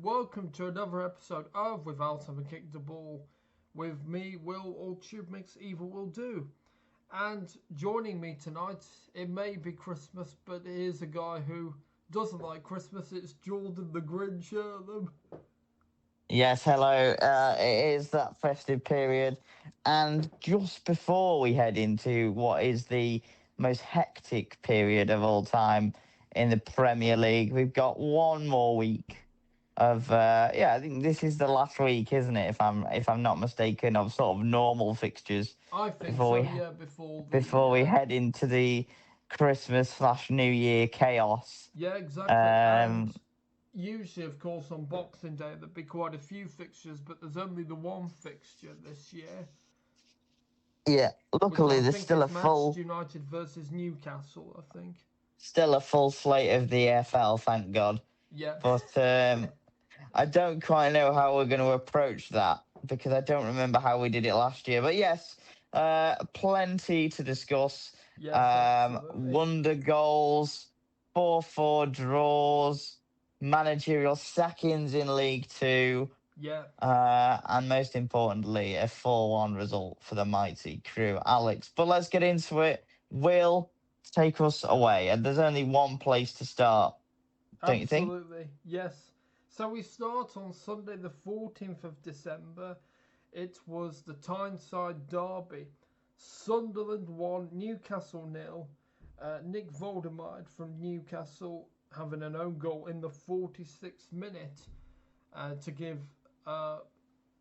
welcome to another episode of Without Having Kicked the Ball with me, Will, or TubeMix Either Will Do. And joining me tonight, it may be Christmas, but it is a guy who doesn't like Christmas. It's Jordan the Grinch. Yes, hello. It is that festive period, and just before we head into what is the most hectic period of all time in the Premier League, we've got one more week of I think this is the last week, isn't it? If I'm not mistaken, of sort of normal fixtures I think before so, we yeah, before before the... we head into the Christmas/New Year chaos. Yeah, exactly. And Um, usually, of course, on Boxing Day, there'd be quite a few fixtures, but there's only the one fixture this year, yeah, which I luckily there's think still a is Manchester full United versus Newcastle, I think. still a full slate of the EFL, thank God. Yeah. But I don't quite know how we're going to approach that because I don't remember how we did it last year. But yes, plenty to discuss. Yes, absolutely. Wonder goals, 4-4 draws, managerial sackings in League Two, Yeah, and most importantly, a 4-1 result for the mighty crew, Alex. But let's get into it. Will, take us away. And there's only one place to start, don't you think? absolutely. Yes. So we start on Sunday, the 14th of December. It was the Tyneside Derby. Sunderland 1, Newcastle nil. Nick Voldemide from Newcastle having an own goal in the 46th minute to give uh,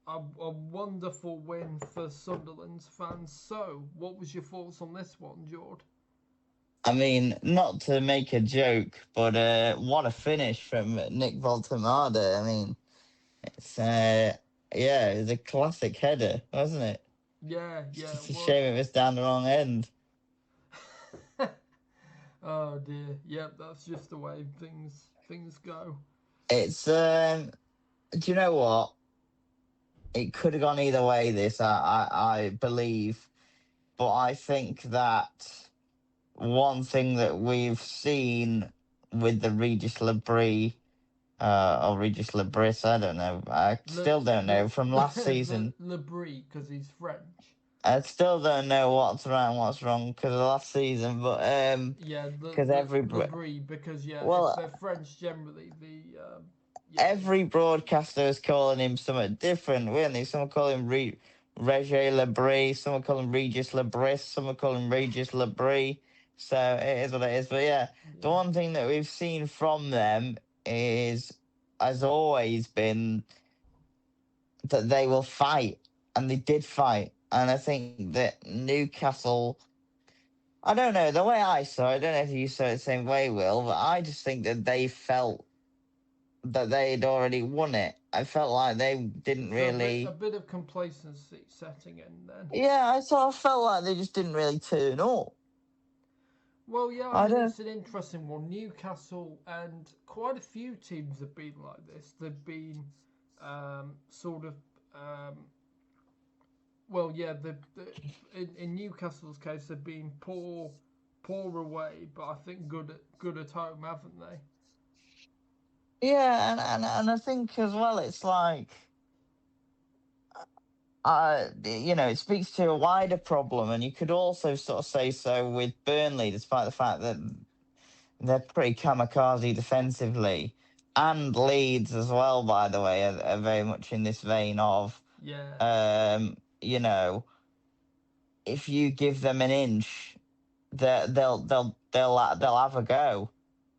a wonderful win for Sunderland's fans. So, what was your thoughts on this one, Jord? I mean, not to make a joke, but what a finish from Nick Voltemada. I mean, it's yeah, it was a classic header, wasn't it? Yeah, It's yeah, it just a was. shame it was down the wrong end. Oh dear. Yep, that's just the way things go. It's do you know what? It could have gone either way. This I believe, but I think that one thing that we've seen with the Regis Labrie or Regis Labris, I don't know. I Le still don't Le know from last Le season. Lebris because he's French. I still don't know what's right and what's wrong because of last season, but Yeah, because every Lebris because yeah, if well, they're French generally, the yeah, every broadcaster is calling him something different, weren't they? Some call him Regis Labrie, some call him Regis Labris, some call him Regis Labrie. So it is what it is. But yeah, the yeah, one thing that we've seen from them is, has always been that they will fight, and they did fight. And I think that Newcastle, I don't know, the way I saw it, I don't know if you saw it the same way, Will, but I just think that they felt that they'd already won it. I felt like they didn't so a really. bit of complacency setting in then. Yeah, I sort of felt like they just didn't really turn up. Well, yeah, I I mean don't. it's an interesting one. Newcastle and quite a few teams have been like this. They've been sort of well, yeah, in Newcastle's case, they've been poor away, but I think good at home, haven't they? Yeah, and I think as well, it's like, it speaks to a wider problem, and you could also sort of say so with Burnley, despite the fact that they're pretty kamikaze defensively, and Leeds as well. By the way, are very much in this vein of, Yeah, um, you know, if you give them an inch, they'll have a go.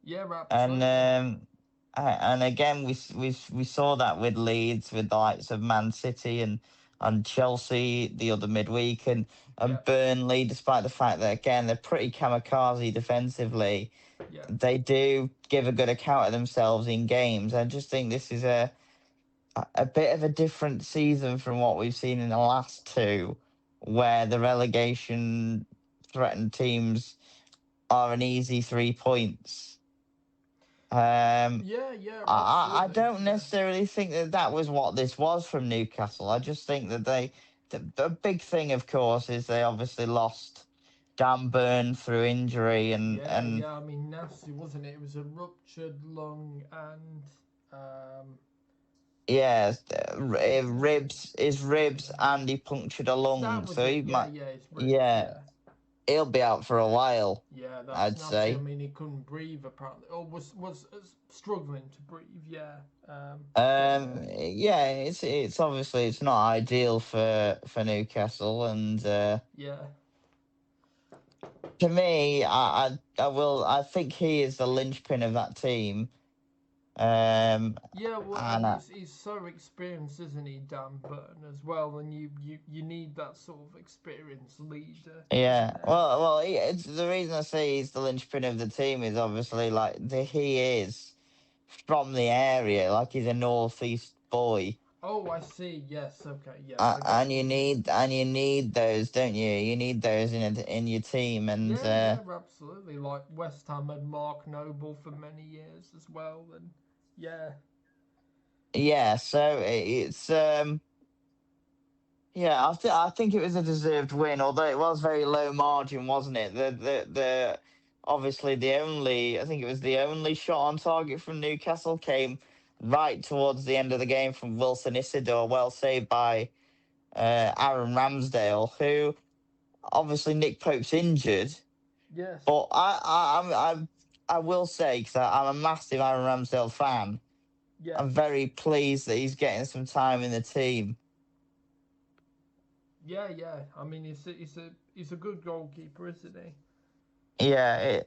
yeah, And absolutely. and again, we saw that with Leeds, with the likes of Man City and Chelsea the other midweek, Yeah, and Burnley. Despite the fact that again they're pretty kamikaze defensively, yeah, they do give a good account of themselves in games. I just think this is a bit of a different season from what we've seen in the last two, where the relegation threatened teams are an easy 3 points. Um, yeah, yeah, I absolutely. don't Yeah, necessarily think that that was what this was from Newcastle. I just think that the big thing, of course, is they obviously lost Dan Burn through injury, yeah, and yeah. I mean, nasty, wasn't it? It was a ruptured lung and um, Yes, ribs, his ribs, and he punctured a That lung, was so it. he Yeah, might. yeah, it's ribs. Yeah, Yeah, he'll be out for a while, yeah, that's I'd nasty. I say. mean, he couldn't breathe apparently, or was struggling to breathe. Yeah, Yeah, it's obviously it's not ideal for Newcastle, and yeah, to me, I think he is the linchpin of that team. yeah. Well, and And he's so experienced, isn't he, Dan Burton as well? And you need that sort of experienced leader in yeah, there. it's the reason I say he's the linchpin of the team is obviously like he is from the area, like he's a northeast boy. Oh, I see. Yes. Okay. Yeah, I get And what you mean. you need those, don't you? You need those in your team, and Yeah, yeah, absolutely. Like West Ham had Mark Noble for many years as well, and yeah, yeah. So it's yeah. I think it was a deserved win, although it was very low margin, wasn't it? The obviously the only I think it was the only shot on target from Newcastle came right towards the end of the game from Wilson Isidore, well saved by Aaron Ramsdale, who obviously Nick Pope's injured. yes, But I will say because I'm a massive Aaron Ramsdale fan. yeah, I'm very pleased that he's getting some time in the team. yeah, yeah. I mean, he's a good goalkeeper, isn't he? Yeah,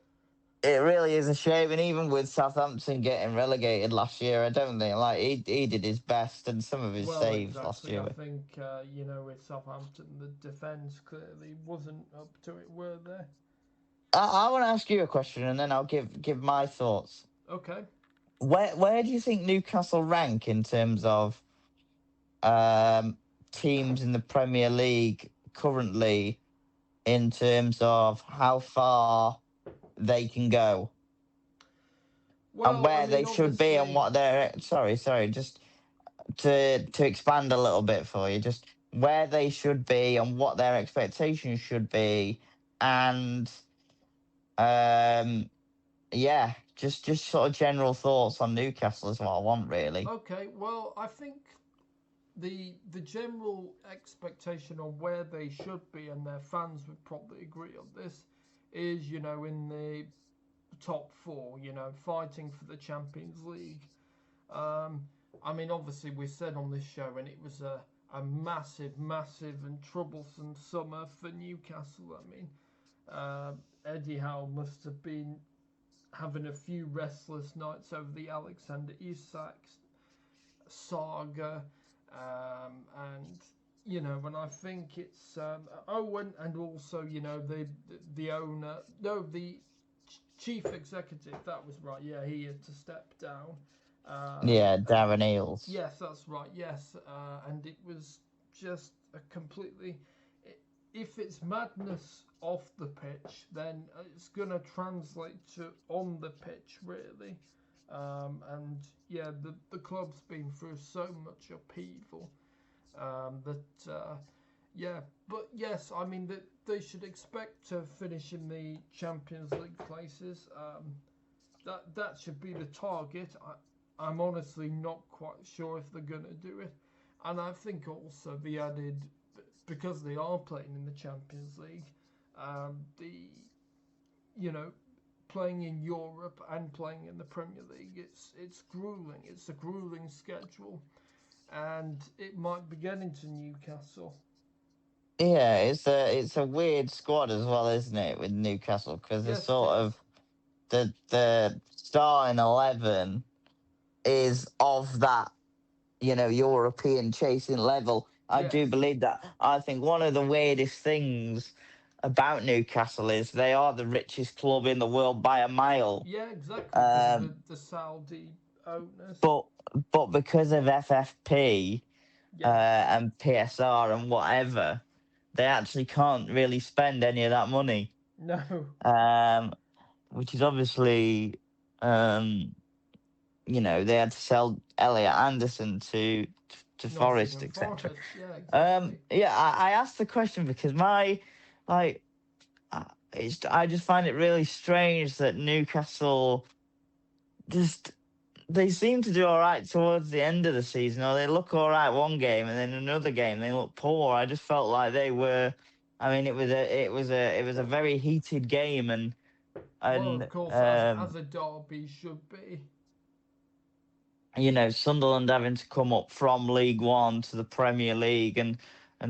it really is a shame, and even with Southampton getting relegated last year, I don't think like he did his best and some of his Well, saves last exactly. I year. think with Southampton, the defense clearly wasn't up to it, were they? I want to ask you a question, and then I'll give my thoughts. Okay. Where do you think Newcastle rank in terms of um, teams in the Premier League currently in terms of how far they can go and Well, I where mean, they should be and obviously, what they're sorry, just to expand a little bit for you, just where they should be and what their expectations should be, and um yeah, just sort of general thoughts on Newcastle is what I want really. okay. Well, I think the general expectation on where they should be, and their fans would probably agree on this, is in the top four. Fighting for the Champions League. Um, I mean, obviously, we said on this show, and it was a massive, massive, and troublesome summer for Newcastle. I mean, uh, Eddie Howe must have been having a few restless nights over the Alexander Isak saga, and and I think it's and also the owner, no, the chief executive, that was right. Yeah, he had to step down. Yeah, And Darren Eales. yes, that's right. Yes, and it was just a completely. If it's madness off the pitch, then it's going to translate to on the pitch, really. And yeah, the club's been through so much upheaval that yeah, but yes, I mean that they should expect to finish in the Champions League places. That should be the target. I'm honestly not quite sure if they're gonna do it, and I think also the added, because they are playing in the Champions League, the you know playing in Europe and playing in the Premier League, it's grueling. It's a grueling schedule, and it might be getting to Newcastle. Yeah, it's a weird squad as well, isn't it, with Newcastle? Because it's Yes, it sort is. of the starting 11 is of that European chasing level. I do Yes. believe that. I think one of the weirdest things about Newcastle is they are the richest club in the world by a mile. Yeah, exactly, because of Um, the Saudi owners. but because of FFP Yes. and PSR and whatever, they actually can't really spend any of that money. No. Um, which is obviously, they had to sell Elliot Anderson to Forest, Nottingham etc. Forest. Yeah, exactly. Yeah, I asked the question because my like, I just find it really strange that Newcastle just they seem to do all right towards the end of the season, or they look all right one game, and then another game they look poor. I just felt like they were. I mean, it was a very heated game, Well, and of course, as a derby should be. you know, Sunderland having to come up from League One to the Premier League, and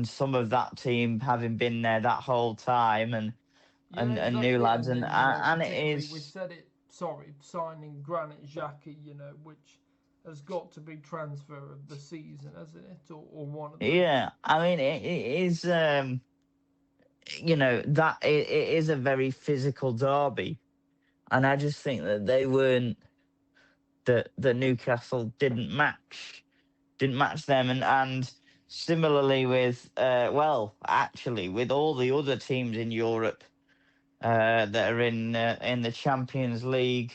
some of that team having been there that whole time, Yeah, and new exactly. lads, And then, you know, and it particularly we is. said it. Sorry, signing Granit Xhaka, you know, which has got to be transfer of the season, hasn't it, or one of them. Yeah, I mean, it is. You know that it is a very physical derby, and I just think that they weren't that the Newcastle didn't match them, and similarly with well, actually with all the other teams in Europe that are in the Champions League,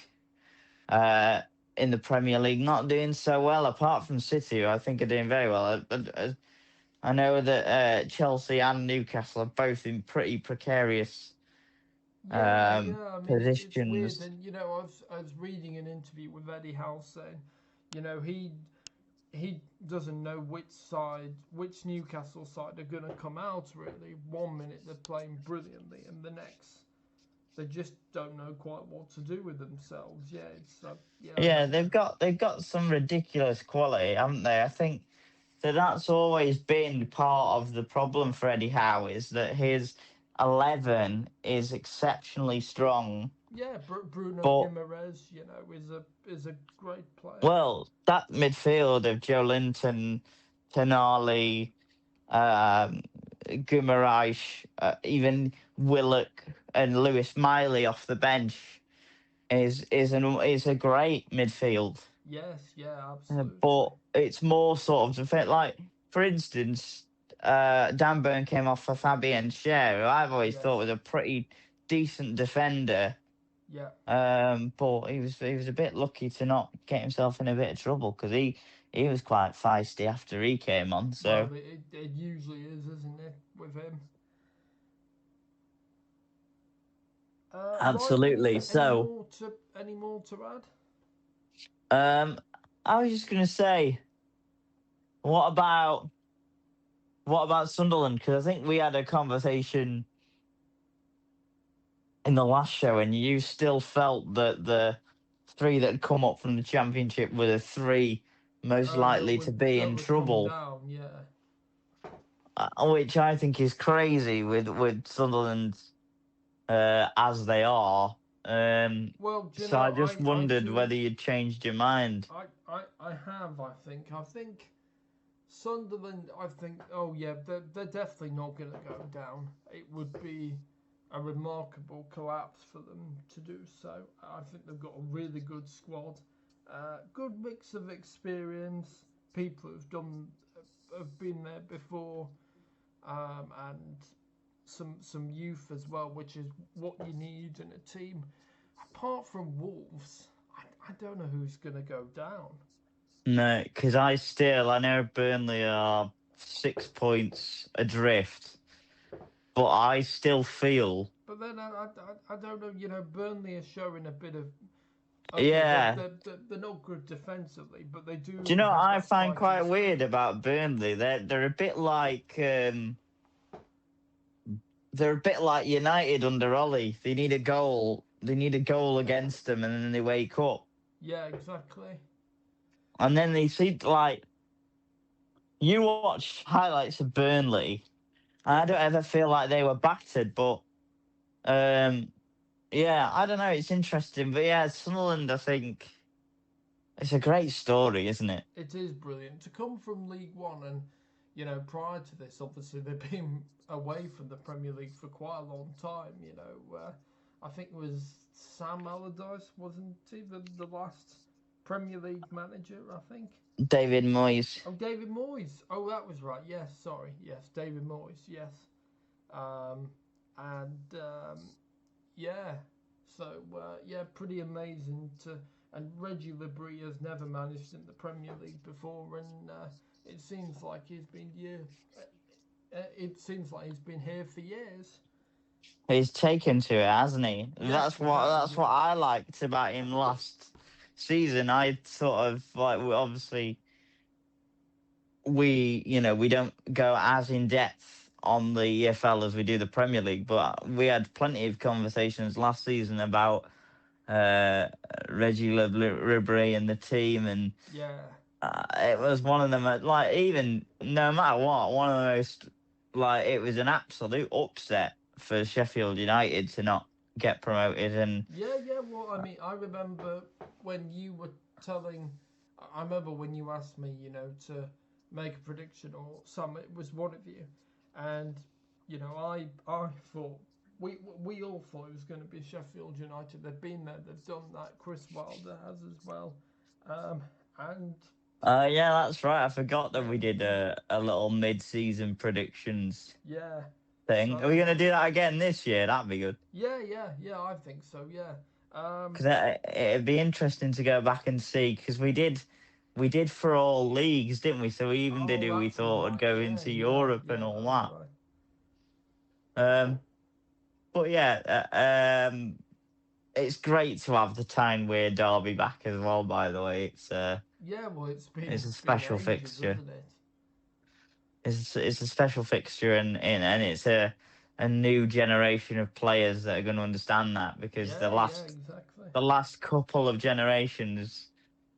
uh, in the Premier League, not doing so well. Apart from City, who I think are doing very well. I know that Chelsea and Newcastle are both in pretty precarious Yeah, yeah. I mean, it's weird, positions. and you know, I was reading an interview with Eddie Howe saying, you know, he doesn't know which Newcastle side are going to come out. Really, one minute they're playing brilliantly, and the next they just don't know quite what to do with themselves. Yeah, it's yeah, I Yeah, don't. they've got some ridiculous quality, haven't they? I think that that's always been part of the problem for Eddie Howe is that his 11 is exceptionally strong, Yeah, Bruno but Guimaraes, you know, is a great player. well, that midfield of Joe Linton, Tonali, um, Guimaraes, even Willock and Lewis Miley off the bench is a great midfield. Yes, yeah, absolutely. But it's more sort of defense. Like for instance, Dan Burn came off for Fabian Schär, who I've always thought Yes, was a pretty decent defender. yeah. But he was a bit lucky to not get himself in a bit of trouble because he was quite feisty after he came on. So Well, it usually is, isn't it, with him? Right. absolutely. So Any more to add? um, I was just gonna say, what about what about Sunderland? Because I think we had a conversation in the last show, and you still felt that the three that had come up from the championship were the three most likely to be That in would come trouble, down. Yeah. which I think is crazy with Sunderland as they are. Well, do you So know, I just I wondered too, whether you'd changed your mind. I have. I think Sunderland. I think. Oh yeah, they're definitely not going to go down. It would be a remarkable collapse for them to do so. I think they've got a really good squad, good mix of experience, people who've done have been there before, and some youth as well, which is what you need in a team. Apart from Wolves, I don't know who's going to go down. No, because I know Burnley are 6 points adrift, but I still feel, But then I don't know. You know, Burnley are showing a bit of okay. yeah. They're not good defensively, but they Do you do know what have I that find fighting quite weird spirit. about Burnley? They're a bit like they're a bit like United under Ollie. They need a goal. They need a goal against them, and then they wake up, Yeah, exactly. and then they see like you watch highlights of Burnley. And I Yeah, don't ever feel like they were battered, but um, yeah, I don't know. It's interesting, but yeah, Sunderland. I think it's a great story, isn't it? it is brilliant to come from League One, and you know, prior to this, obviously they've been away from the Premier League for quite a long time. You know, I think it was Sam Allardyce, wasn't he, the last Premier League manager? I think. David Moyes. Oh, David Moyes. Oh, that was right. Yes, sorry. Yes, David Moyes. Yes. Um, and yeah, so yeah, pretty amazing to. And Reggie Labrie has never managed in the Premier League before, and it seems like he's been it seems like he's been here for years. He's taken to it, hasn't he? Yes, he has. That's what Yeah. I liked about him last season, I sort of like obviously we don't go as in depth on the EFL as we do the Premier League, but we had plenty of conversations last season about uh, Reggie Ribery and the team, and Yeah. it was one of them. Like even no matter what, one of the most like it was an absolute upset for Sheffield United to not get promoted, and Yeah, yeah. Well, I mean, I remember when you were telling. I remember when you asked me, to make a prediction, or some. It was one of you, and I thought we all thought it was going to be Sheffield United. They've been there. They've done that. Chris Wilder has as well, and yeah, that's right. I forgot that yeah, we did a little mid-season predictions yeah. thing. Are we So gonna do that again this year? That'd be good. yeah, yeah, yeah. I think so. Yeah. Because it'd be interesting to go back and see, because we did for all leagues, didn't we? So we even did Oh, who we that's thought would right. go Yeah, into yeah, Europe and yeah. all That's that. right. But yeah, it's great to have the Tyne-Wear derby back as well. By the way, Yeah, well, it's a it's been special ages, fixture. isn't it? It's a special fixture, and it's a new generation of players that are going to understand that, because the Yeah, yeah, last exactly. the last couple of generations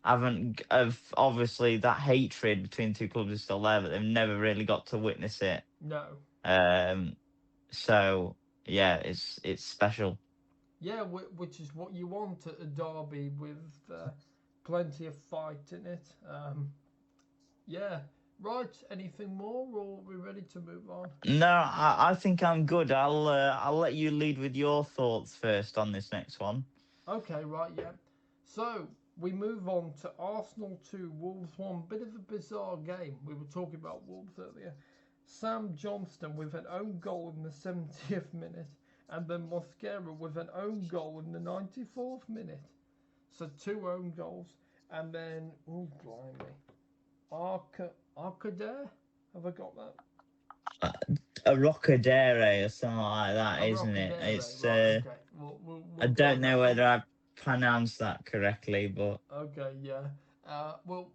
haven't of obviously that hatred between the two clubs is still there, but they've never really got to witness it. No. Um, so yeah, it's special. Yeah, which is what you want at a derby with plenty of fight in it. Yeah. Right. Anything more, or are we ready to move on? No, I think I'm good. I'll let you lead with your thoughts first on this next one. Okay, right, yeah. So we move on to Arsenal 2, Wolves 1. Bit of a bizarre game. We were talking about Wolves earlier. Sam Johnston with an own goal in the 70th minute, and then Mosquera with an own goal in the 94th minute. So two own goals, and then oh blimey, Arcadere. Have I got that? A Roccadere or something like that, A isn't it? Roccadere, It's right? Okay, I we'll go don't with know that one. whether I pronounced that correctly, but Okay, yeah. We'll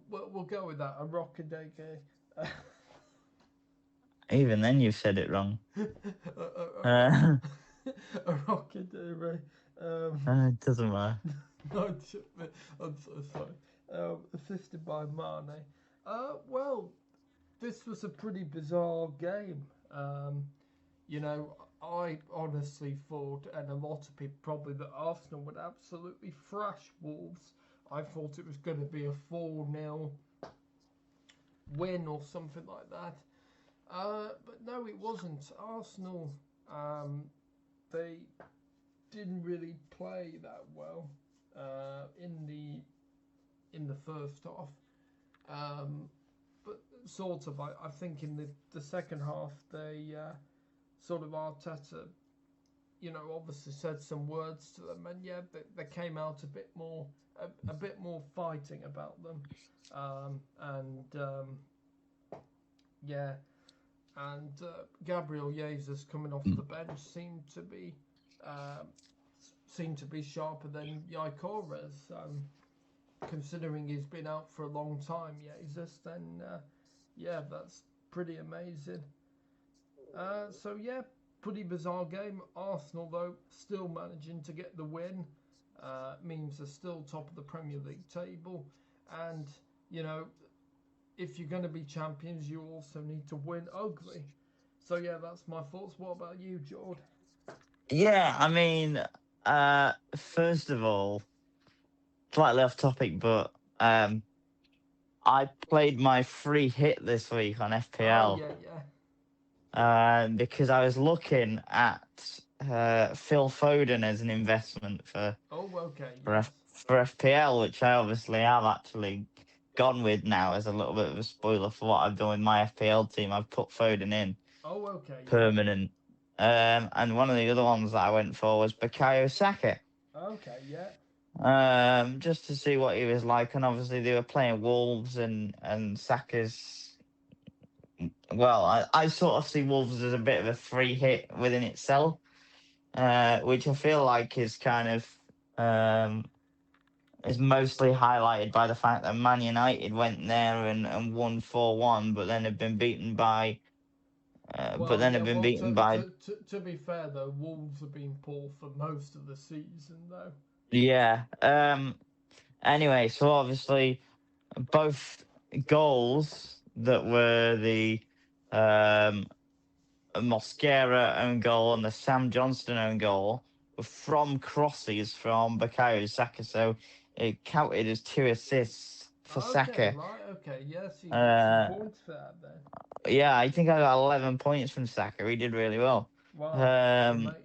go with that. A Roccadere. even then you've said it wrong. A Roccadere. It doesn't matter. No, I'm so sorry. Assisted by Mane. Well, this was a pretty bizarre game. I honestly thought, and a lot of people probably, that Arsenal would absolutely thrash Wolves. I thought it was going to be a 4-0 win or something like that. But no, it wasn't. Arsenal, they didn't really play that well in the first half. But sort of, I think in the second half, they sort of Arteta, obviously said some words to them, and yeah, they came out a bit more fighting about them, yeah, and Gabriel Jesus coming off the bench seemed to be sharper than Yaikores. Considering he's been out for a long time, Jesus, then yeah, that's pretty amazing. So yeah, pretty bizarre game. Arsenal though still managing to get the win. Means they're still top of the Premier League table, and if you're going to be champions, you also need to win ugly. So yeah, that's my thoughts. What about you, Jord? Yeah, I mean, first of all, slightly off topic, but I played my free hit this week on Oh FPL, yeah, yeah. because I was looking at Phil Foden as an investment Oh okay, yes. for FPL, which I obviously have actually gone with now as a little bit of a spoiler for what I've done with my FPL team. I've put Foden in Oh okay, yeah. permanent. And one of the other ones that I went for was Bukayo Saka. Okay, yeah. Just to see what he was like, and obviously they were playing Wolves, and Saka's. Well, I sort of see Wolves as a bit of a free hit within itself, which I feel like is kind of is mostly highlighted by the fact that Man United went there and won 4-1, but then have been beaten by. But Well, then yeah. have been Well, beaten by. to be fair though, Wolves have been poor for most of the season though. Yeah. Anyway, so obviously both goals that were the um, Mosquera own goal and the Sam Johnston own goal were from crosses from Bukayo Saka, so it counted as 2 assists for Okay, Saka. right. Okay, yes, you get some Uh, points for that then. yeah, I think I got 11 points from Saka. He did really well. Wow, Um, amazing.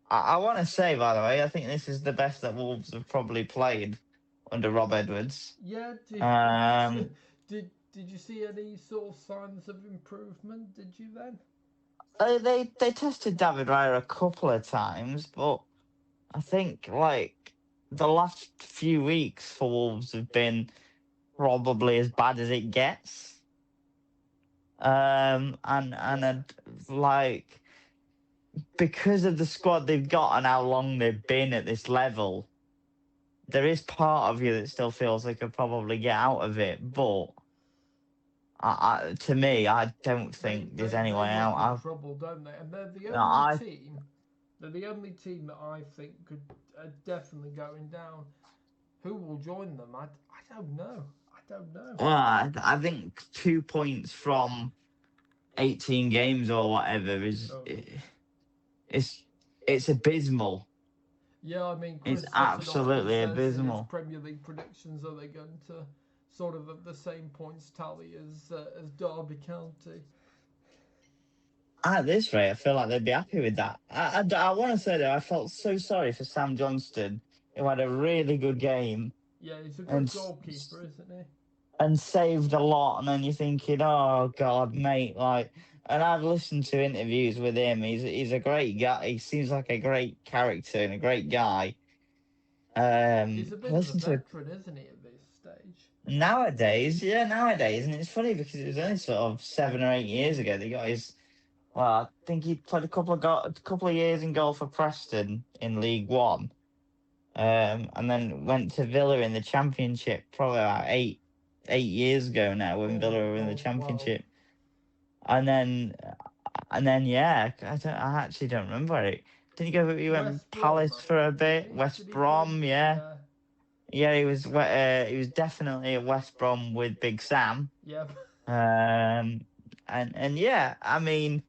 I want to say, by the way, I think this is the best that Wolves have probably played under Rob Edwards. Yeah. Um, Did you see any sort of signs of improvement? Did you then? they tested David Raya a couple of times, but I think like the last few weeks for Wolves have been probably as bad as it gets. And like because of the squad they've got and how long they've been at this level, there is part of you that still feels they could probably get out of it. But to me, I don't think there's any They way look in out. trouble, don't they? And they're the only I team. They're the only team that I think could definitely going down. Who will join them? I don't know. I don't know. well, I think 2 points from 18 games or whatever is Oh. it's abysmal. Yeah, I mean, It's Chris Sutton often absolutely says in his abysmal. Premier League predictions, are they going to sort of have the same points tally as Derby County? At this rate, I feel like they'd be happy with that. I want to say that I felt so sorry for Sam Johnston, who had a really good game Yeah, he's a good and goalkeeper, isn't he? and saved a lot. And then you're thinking, oh God, mate, like. And I've listened to interviews with him. He's a great guy. He seems like a great character and a great guy. He's a I bit of a listened to veteran, isn't he, at this stage? nowadays, and it's funny because it was only sort of 7 or 8 years ago that he got his. Well, I think he played a couple of years in goal for Preston in League One, and then went to Villa in the Championship probably about 8 years ago now when Oh, Villa were in the oh, wow. Championship, and then yeah, I actually don't remember it. Did he go? He went West Brom, Palace I for a think, didn't bit, he? West Did he play? Brom, yeah. Yeah. Yeah, he was definitely at West Brom with Big Sam. Yep. And yeah, I mean,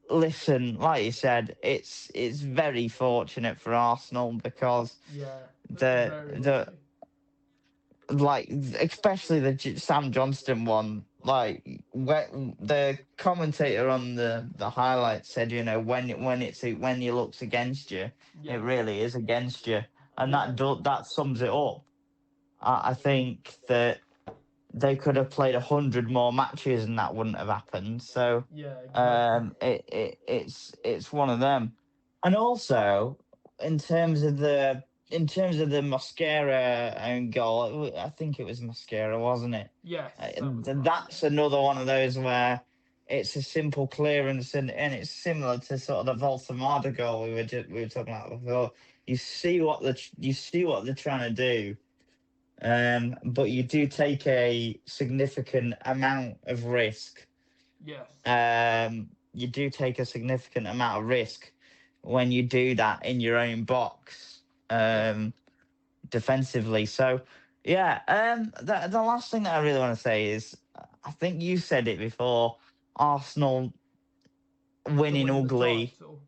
listen, like you said, it's very fortunate for Arsenal because Yeah. Very the lucky. like especially the Sam Johnston one. Like when the commentator on the highlights said, you know, when he looks against you, it Yeah. really is against you, and Yeah. that sums it up. I think that they could have played 100 more matches and that wouldn't have happened. So Yeah, exactly. it's one of them. And also in terms of the Mosquera own goal, I think it was Mosquera, wasn't it? Yes, that was right. That's another one of those where it's a simple clearance and it's similar to sort of the Voltamada goal we were talking about before. You see what they're trying to do, but you do take a significant amount of risk. Yes. You do take a significant amount of risk when you do that in your own box, Yeah. defensively. So, yeah. The last thing that I really want to say is, I think you said it before. Arsenal To winning win the ugly. title.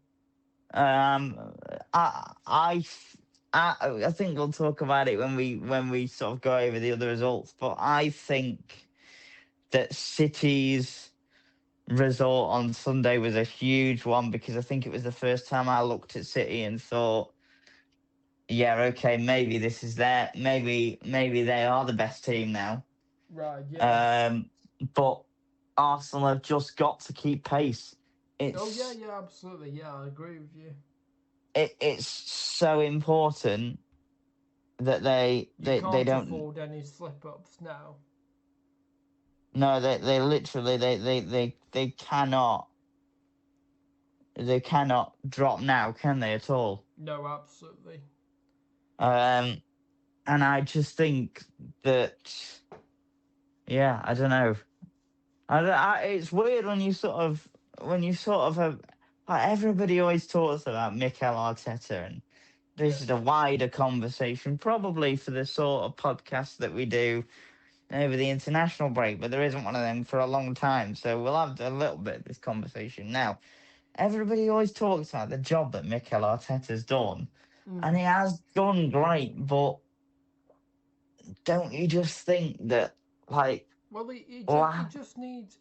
Um, I, I, I think we'll talk about it when we sort of go over the other results. But I think that City's result on Sunday was a huge one because I think it was the first time I looked at City and thought, yeah, okay, maybe this is their, maybe they are the best team now. Right, yeah. But Arsenal have just got to keep pace. Oh, yeah, It's yeah, absolutely. Yeah, I agree with you. it's so important that You they can't don't. afford any slip ups now. No, they literally they cannot drop now, can they at all? No, absolutely. Um, And I just think that, yeah, I don't know. It's weird when you sort of have, like, everybody always talks about Mikel Arteta, and Yeah. this is a wider conversation, probably for the sort of podcast that we do over the international break, but there isn't one of them for a long time, so we'll have a little bit of this conversation now. Everybody always talks about the job that Mikel Arteta's done, and Mm. he has done great, but don't you just think that, like, Well, he la- just needs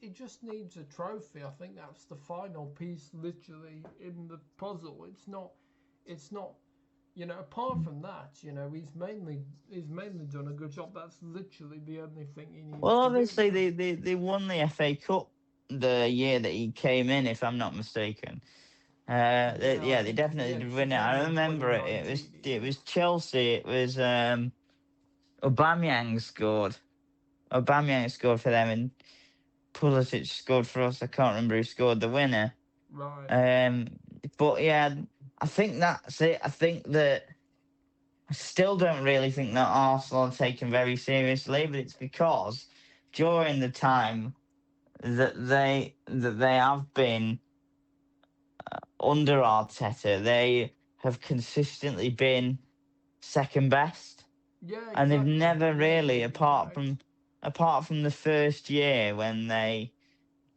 a trophy. I think that's the final piece, literally in the puzzle. It's not. You know, apart from that, you know, he's mainly done a good job. That's literally the only thing he needs well, to do obviously now. they won the FA Cup the year that he came in, if I'm not mistaken. Yeah, I Yeah, they think definitely yeah, did 'cause he win it. came I in remember it. 2019. He It did. was Chelsea. It was Aubameyang scored. Aubameyang scored for them, and Pulisic scored for us. I can't remember who scored the winner. Right. Um, but yeah, I think that's it. I think that I still don't really think that Arsenal are taken very seriously, but it's because during the time that they have been under Arteta, they have consistently been second best, Yeah, and they've exactly. never Yeah, really, you're correct. apart from the first year when they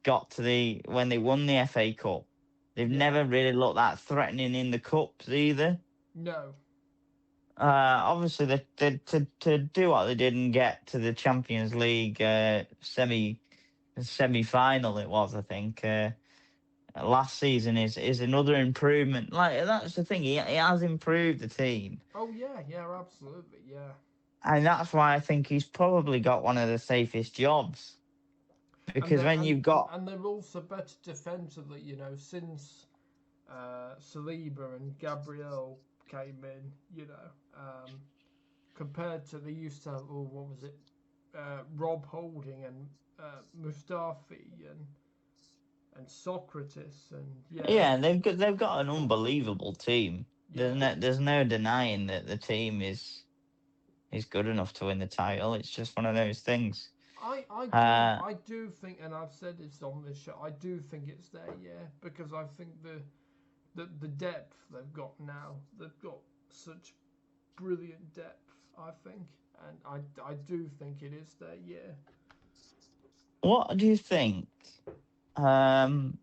won the FA Cup, they've Yeah. never really looked that threatening in the cups either. No. Obviously, to do what they did and get to the Champions League semi final, it was, I think. Last season is another improvement. Like, that's the thing, he has improved the team, Oh yeah, yeah, absolutely, yeah. and that's why I think he's probably got one of the safest jobs, And because they when you've got, and they're also better defensively, you know, since Saliba and Gabriel came in, you know, compared to they used to have, oh, what was it, Rob Holding and Mustafi and Socrates and yeah, yeah, they've got an unbelievable team. yeah. There's no denying that the team is good enough to win the title. It's just one of those things. Uh, I do think, and I've said this on this show, I do think it's there, yeah, because I think the depth they've got now, they've got such brilliant depth, I think, and I do think it is there, yeah. what do you think? Um,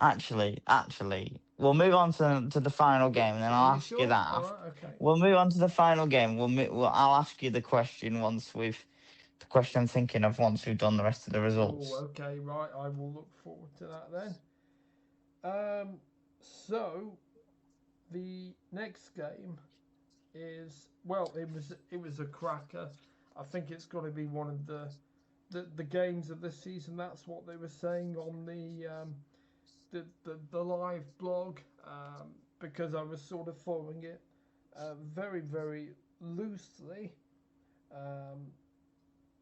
actually, we'll move on to the final game, and then Are I'll you ask you sure? that. All right, okay. We'll move on to the final game. I'll ask you the question the question I'm thinking of once we've done the rest of the Oh, results. okay, right. I will look forward to that then. So the next game is well, it was a cracker. I think it's got to be one of the games of this season. That's what they were saying on the live blog, because I was sort of following it very loosely. Um,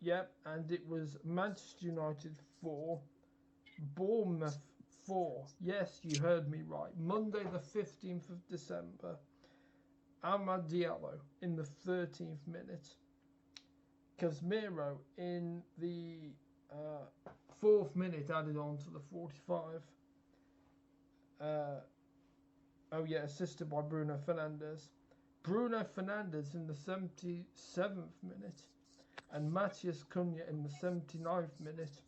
yep, and it was Manchester United 4, Bournemouth 4. Yes, you heard me right. Monday the 15th of December. Amad Diallo in the 13th minute. Casemiro in the 4th minute added on to the 45. Uh, oh yeah, assisted by Bruno Fernandes. Bruno Fernandes in the 77th minute. And Matthias Cunha in the 79th minute.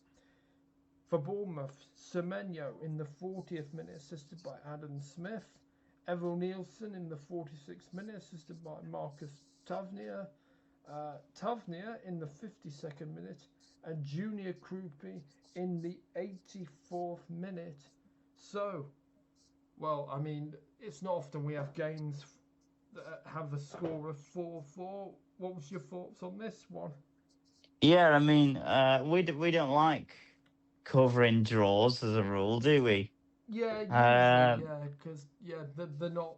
For Bournemouth, Semenyo in the 40th minute, assisted by Adam Smith. Evil Nielsen in the 46th minute, assisted by Marcus Tavernier. Tavernier in the 52nd minute. And Junior Krupi in the 84th minute. So, well, I mean, it's not often we have games that have a score of 4-4. What was your thoughts on this one? Yeah, I mean, we don't like covering draws as a rule, do we? Yeah, usually, Uh, yeah, because yeah, they're not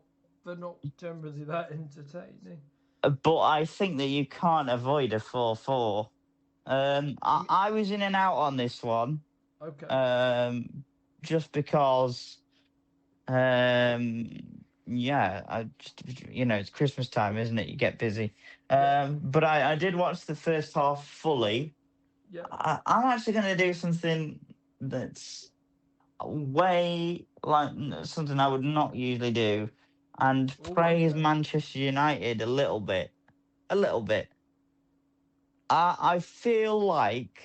generally that entertaining. but I think that you can't avoid a 4-4. I mean, I was in and out on this one, okay, um, just because, um, yeah, I just, it's Christmas time, isn't it? You get busy. Yeah, But I did watch the first half fully. yeah. I'm actually going to do something that's way like something I would not usually do, and All right praise then. Manchester United a little bit. A little bit. I feel like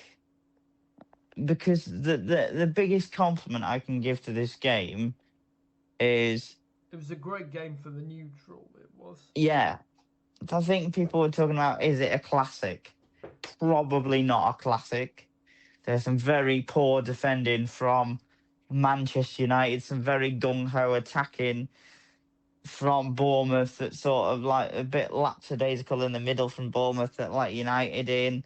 because the biggest compliment I can give to this game is, It was a great game for the neutral. It was. yeah, I think people were talking about, is it a classic? Probably not a classic. There's some very poor defending from Manchester United, some very gung ho attacking from Bournemouth that sort of like a bit lackadaisical in the middle from Bournemouth that let United in.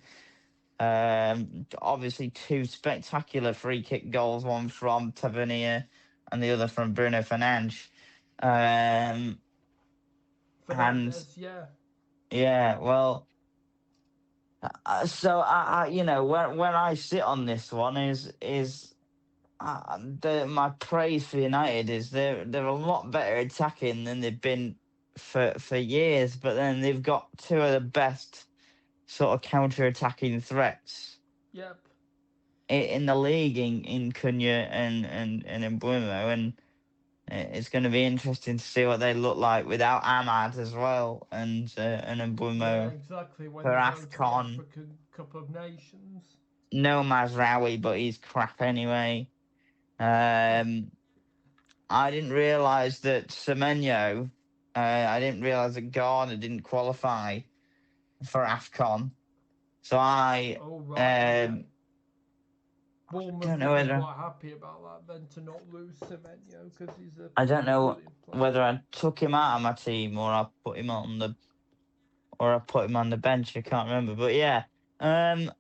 Obviously, two spectacular free kick goals, one from Tavernier and the other from Bruno Fernandes. Um, and Fernandez, yeah. yeah, well, so when I sit on this one is my praise for United is they're a lot better attacking than they've been for years, but then they've got two of the best sort of counter attacking threats Yep. in the league in Cunha and in Bruno, and it's going to be interesting to see what they look like without Ahmad as well, and Yeah, Mbumo exactly. for When they go to the AFCON. African Cup of Nations. No Mazraoui, but he's crap anyway. Um, I didn't realise that Semenyo, I didn't realise that Ghana didn't qualify for AFCON. So Oh right, okay. um, Bournemouth don't know will be whether quite happy about that then to not lose Semenyo because he's a I don't know brilliant player. whether I took him out of my team or I put him on the bench. I can't remember, but yeah, um,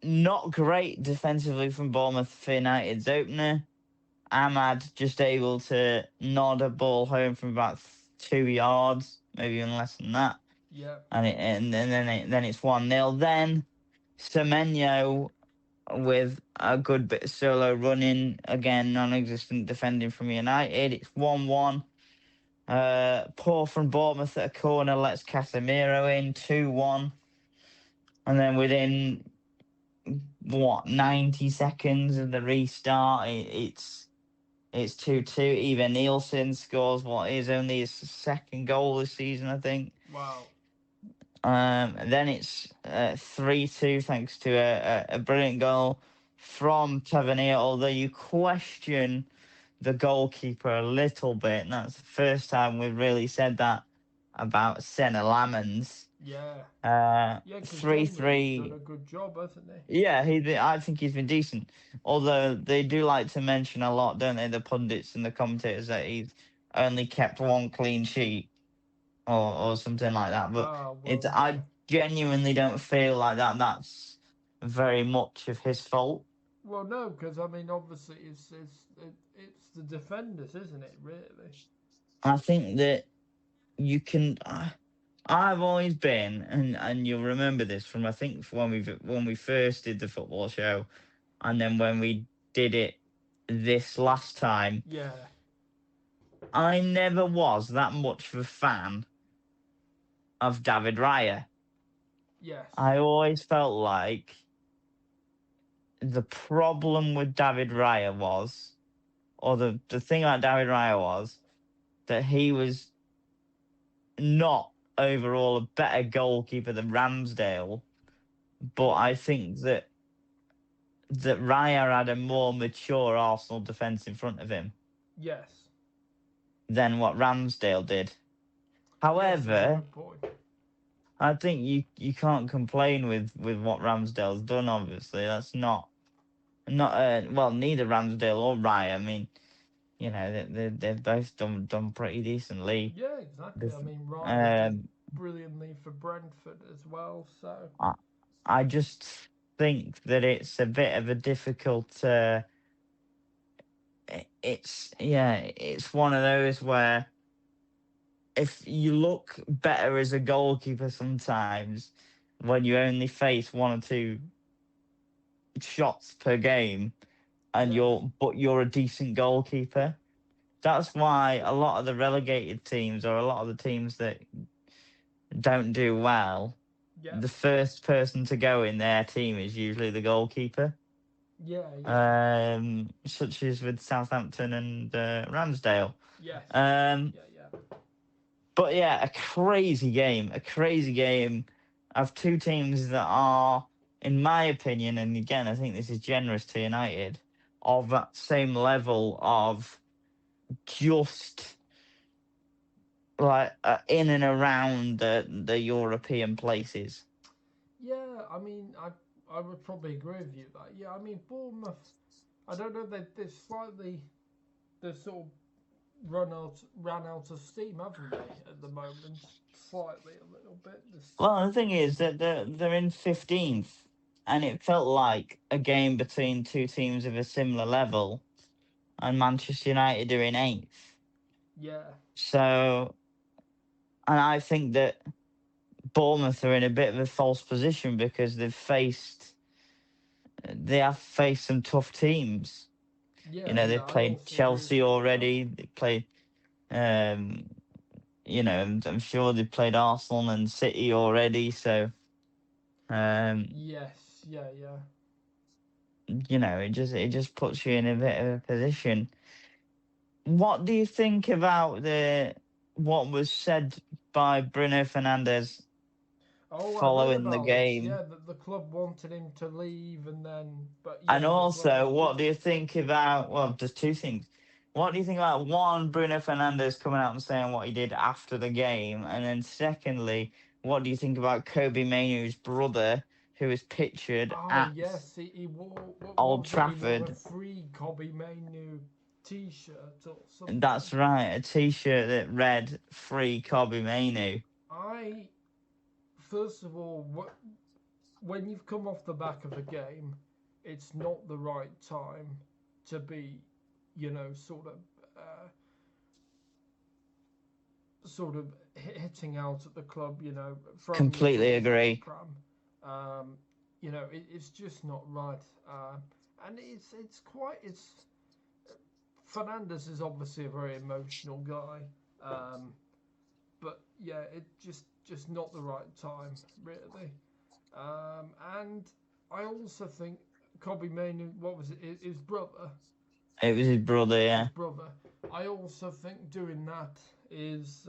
not great defensively from Bournemouth for United's opener. Ahmad just able to nod a ball home from about 2 yards, maybe even less than that, Yeah, and then it's 1-0. Then Semenyo with a good bit of solo running, again non-existent defending from United. It's 1-1. Poor from Bournemouth at a corner lets Casemiro in 2-1, and then within 90 seconds of the restart, it's 2-2. Even Nielsen scores what is only his second goal this season, I think. wow. And then it's 3-2 thanks to a brilliant goal from Tavernier, although you question the goalkeeper a little bit, and that's the first time we've really said that about Senna Lamans. Yeah. Yeah, because Three genuinely done three. a good job, hasn't he? Yeah, I think he's been decent. Although they do like to mention a lot, don't they, the pundits and the commentators, that he's only kept one clean sheet or something like that. But Ah, it's well, yeah. I genuinely don't feel like that's very much of his fault. Well, no, because I mean, obviously, it's the defenders, isn't it? Really? I think that you can. I've always been, and you'll remember this from I think when we first did the football show, and then when we did it this last time. Yeah. I never was that much of a fan of David Raya. Yes. I always felt like the problem with David Raya was, or the thing about David Raya was, that he was not overall a better goalkeeper than Ramsdale, but Yeah. I think that Raya had a more mature Arsenal defence in front of him Yes. than what Ramsdale did. Yes, that's a However, good point. I think you can't complain with what Ramsdale's done. Obviously, that's not well, neither Ramsdale or Raya. I mean, they've both done pretty decently. Yeah, exactly. I Def- mean, Raya did Um, brilliantly for Brentford as well. So I, I just think that it's a bit of a difficult. It's one of those where if you look better as a goalkeeper sometimes when you only face one or two shots per game, and yes. you're a decent goalkeeper. That's why a lot of the relegated teams or a lot of the teams that don't do well, Yeah, the first person to go in their team is usually the goalkeeper. yeah, yeah. Such as with Southampton and Ramsdale. Yes. Um, Yeah, yeah. but yeah, a crazy game of two teams that are, in my opinion, and again, I think this is generous to United, of that same level of just like in and around the European places. Yeah, I mean, I would probably agree with you that. Yeah, I mean, Bournemouth. I don't know. They've slightly they've sort of ran out of steam, haven't they? At the moment, slightly a little bit. This. Well, the thing is that they're in 15th, and it felt like a game between two teams of a similar level, and Manchester United are in 8th. Yeah. So, and I think that Bournemouth are in a bit of a false position because they have faced some tough teams. Yeah. Yeah. They've I played also agree with Chelsea you with that. already. They played, um, I'm sure they've played Arsenal and City already. So, um, Yes. Yeah. Yeah. it just puts you in a bit of a position. What do you think about the what was said by Bruno Fernandes Oh, I read following the about this. game? Yeah, that the club wanted him to leave, and then, but And yeah, the club also, what do refused. you think about? Well, there's two things. What do you think about one, Bruno Fernandes coming out and saying what he did after the game, and then secondly, what do you think about Kobe Mainoo's brother, who is pictured Oh at yes, he wore what Old was it? He wore a Trafford? free Kobe Manu T-shirt or And something. that's right, a T-shirt that read "Free Kobe Mainu." I first of all, when you've come off the back of a game, it's not the right time to be, sort of, hitting out at the club, throwing your Completely toys out the agree. pram. It's just not right. And it's quite it's Fernandez is obviously a very emotional guy, um, but yeah, it just not the right time really. And I also think Kobe Manu, what was it, his brother, It was his brother, his yeah. brother. I also think doing that is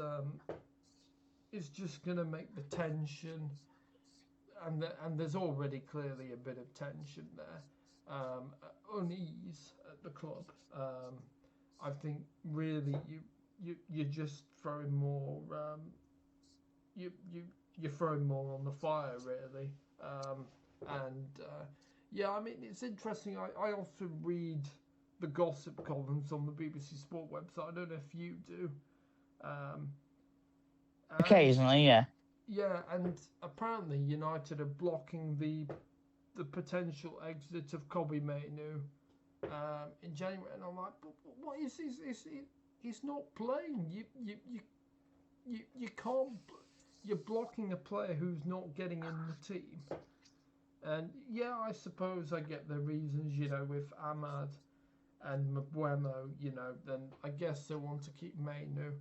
just gonna make the tension, and there's already clearly a bit of tension there, unease at the club. I think really you're just throwing more you you you're throwing more on the fire really, and yeah, I mean it's interesting. I also read the gossip columns on the BBC Sport website. I don't know if you do, um, and Occasionally, yeah. yeah, and apparently United are blocking the potential exit of Kobe Mainu in January, and I'm like, but what is this? He's not playing. You can't. You're blocking a player who's not getting in the team. And yeah, I suppose I get the reasons, with Ahmad and Mbuemo, then I guess they want to keep Mainu.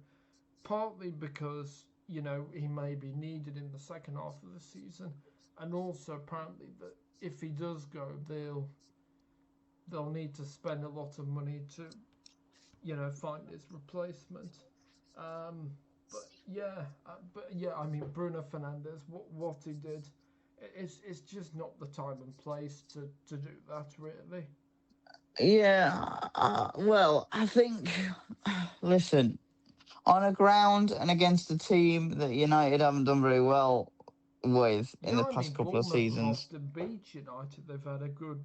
Partly because, he may be needed in the second half of the season. And also apparently that if he does go, they'll need to spend a lot of money to, find his replacement. Um, but yeah, I mean Bruno Fernandes, what he did, it's just not the time and place to do that really. Yeah, well, I think, listen, on a ground and against a team that United haven't done very well with in Yeah, the I past mean couple of Bournemouth have seasons, often beat United. They've had a good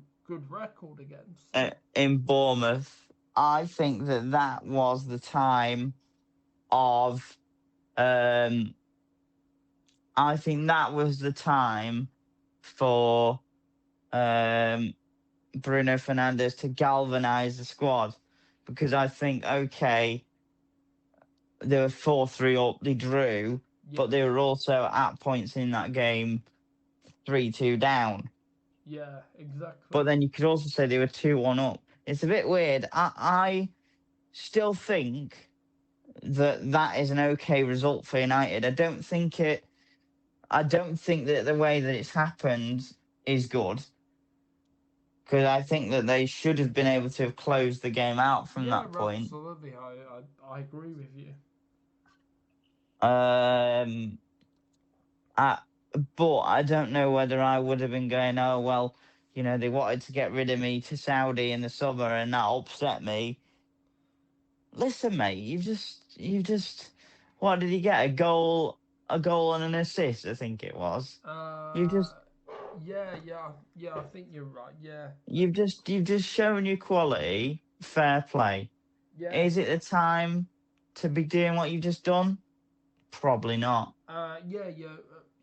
record against them. in Bournemouth, I think that was the time of, um, I think that was the time for um, Bruno Fernandes to galvanise the squad because I think, okay, they were 4-3 up, they drew, Yeah, but they were also at points in that game 3-2 down. yeah, exactly. But then you could also say they were 2-1 up. It's a bit weird. I still think that is an okay result for United. I don't think that the way that it's happened is good, because I think that they should have been able to have closed the game out from Yeah, that point. absolutely. I agree with you. Um, but I don't know whether I would have been going, oh well, they wanted to get rid of me to Saudi in the summer, and that upset me. Listen, mate, you just, what did he get? A goal and an assist, I think it was. You just, Yeah. I think you're right. Yeah, you've just shown your quality. Fair play. yeah. Is it the time to be doing what you've just done? Probably not.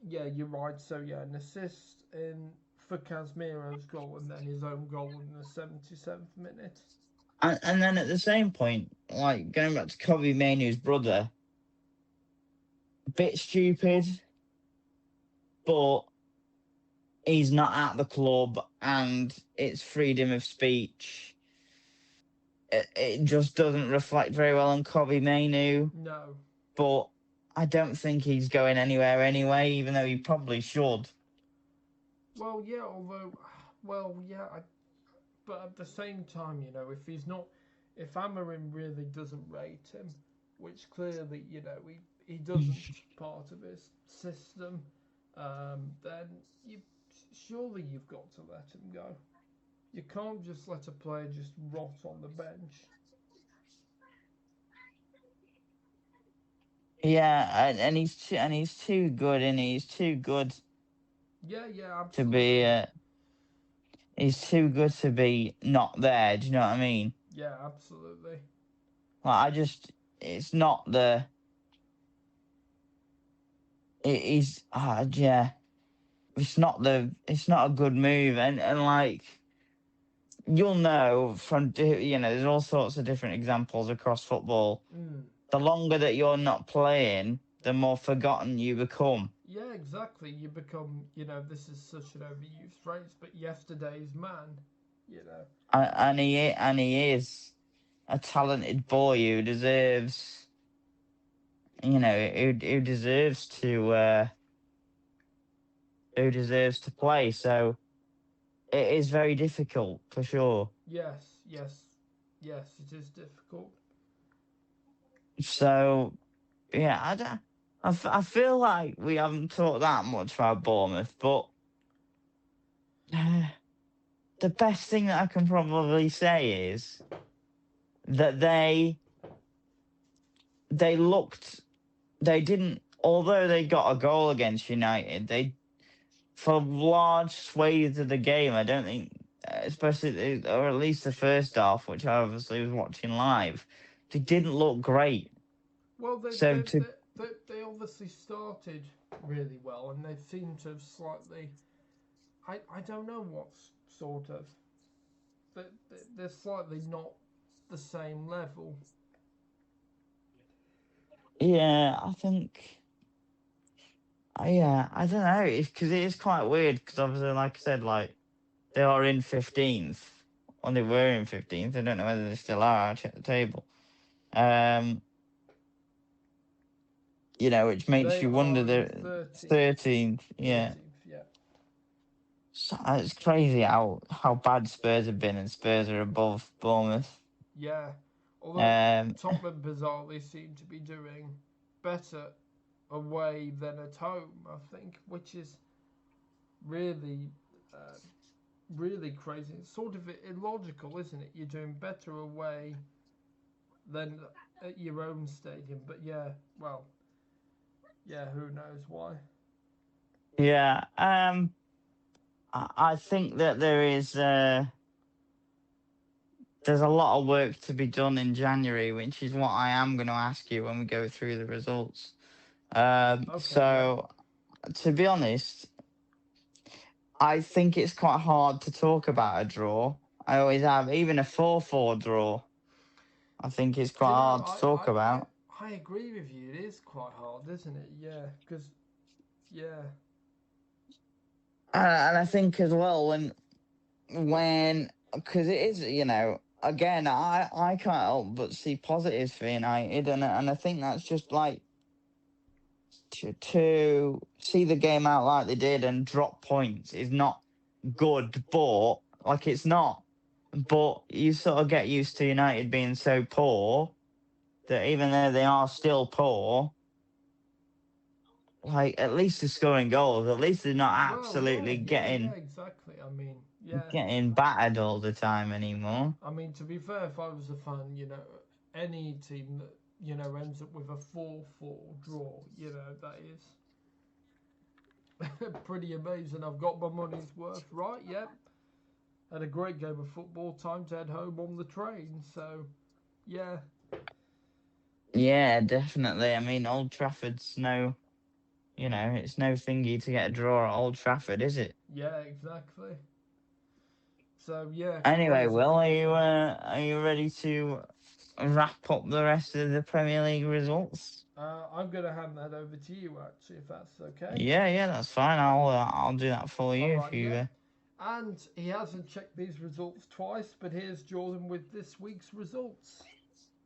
Yeah. You're right. So yeah, an assist in for Casemiro's goal, and then his own goal in the 77th minute. And then at the same point, like going back to Kobe Mainoo's brother, bit stupid, but he's not at the club, and it's freedom of speech. It just doesn't reflect very well on Kobe Mainoo, No. but I don't think he's going anywhere anyway, even though he probably should. Well, yeah. Although, well, yeah. But at the same time, if Amarin really doesn't rate him, which clearly, he doesn't part of his system, then surely you've got to let him go. You can't just let a player just rot on the bench. Yeah, and he's too good, and he's too good Yeah, to be. absolutely. He's too good to be not there. Do you know what I mean? Yeah, absolutely. Like it's not the. He's yeah. It's not a good move, and like you'll know from there's all sorts of different examples across football. Mm. The longer that you're not playing, the more forgotten you become. Yeah, exactly. You become, this is such an overused phrase, but yesterday's man, you know. And he is a talented boy who deserves, who deserves to play. So it is very difficult for sure. Yes, it is difficult. So yeah, I don't. I feel like we haven't talked that much about Bournemouth, but the best thing that I can probably say is that they looked they didn't, although they got a goal against United, they, for large swathes of the game, I don't think, especially, or at least the first half, which I obviously was watching live, they didn't look great. Well, So to they obviously started really well, and they seem to have slightly. I don't know what's sort of. They're slightly not the same level. yeah, I think, yeah, I don't know, because it is quite weird, because obviously, like I said, like they are in 15th, or they were in 15th. I don't know whether they still are. I'll check the table. Um, which makes They you wonder are in the 13th. Yeah. 13th, yeah. So it's crazy how bad Spurs have been, and Spurs are above Bournemouth. Yeah. Although Um, Tottenham bizarrely seem to be doing better away than at home, I think, which is really, uh, really crazy. It's sort of illogical, isn't it? You're doing better away than at your own stadium, but yeah, well, yeah, who knows why? yeah. I think that there's a lot of work to be done in January, which is what I am going to ask you when we go through the results. Okay, yeah. So to be honest, I think it's quite hard to talk about a draw. I always have, even a 4-4 draw. I think it's quite You know, hard to talk about. I agree with you. It is quite hard, isn't it? Yeah, because yeah, And I think as well, when because it is, again, I can't help but see positives for United, and I think that's just like to see the game out like they did and drop points is not good, but like it's not. But you sort of get used to United being so poor that even though they are still poor, like at least they're scoring goals. At least they're not Well, yeah, absolutely yeah, yeah, getting exactly. I mean, yeah. getting battered all the time anymore. I mean, to be fair, if I was a fan, any team that ends up with a 4-4 draw, that is pretty amazing. I've got my money's worth, right? Yep. Had a great game of football. Time to head home on the train. So, yeah. Yeah, definitely. I mean, Old Trafford's it's no thingy to get a draw at Old Trafford, is it? Yeah, exactly. So yeah, Anyway, crazy. Will, are you ready to wrap up the rest of the Premier League results? I'm gonna hand that over to you actually, if that's okay. Yeah, that's fine. I'll do that for you All if right, you. yeah. And he hasn't checked these results twice, but here's Jordan with this week's results.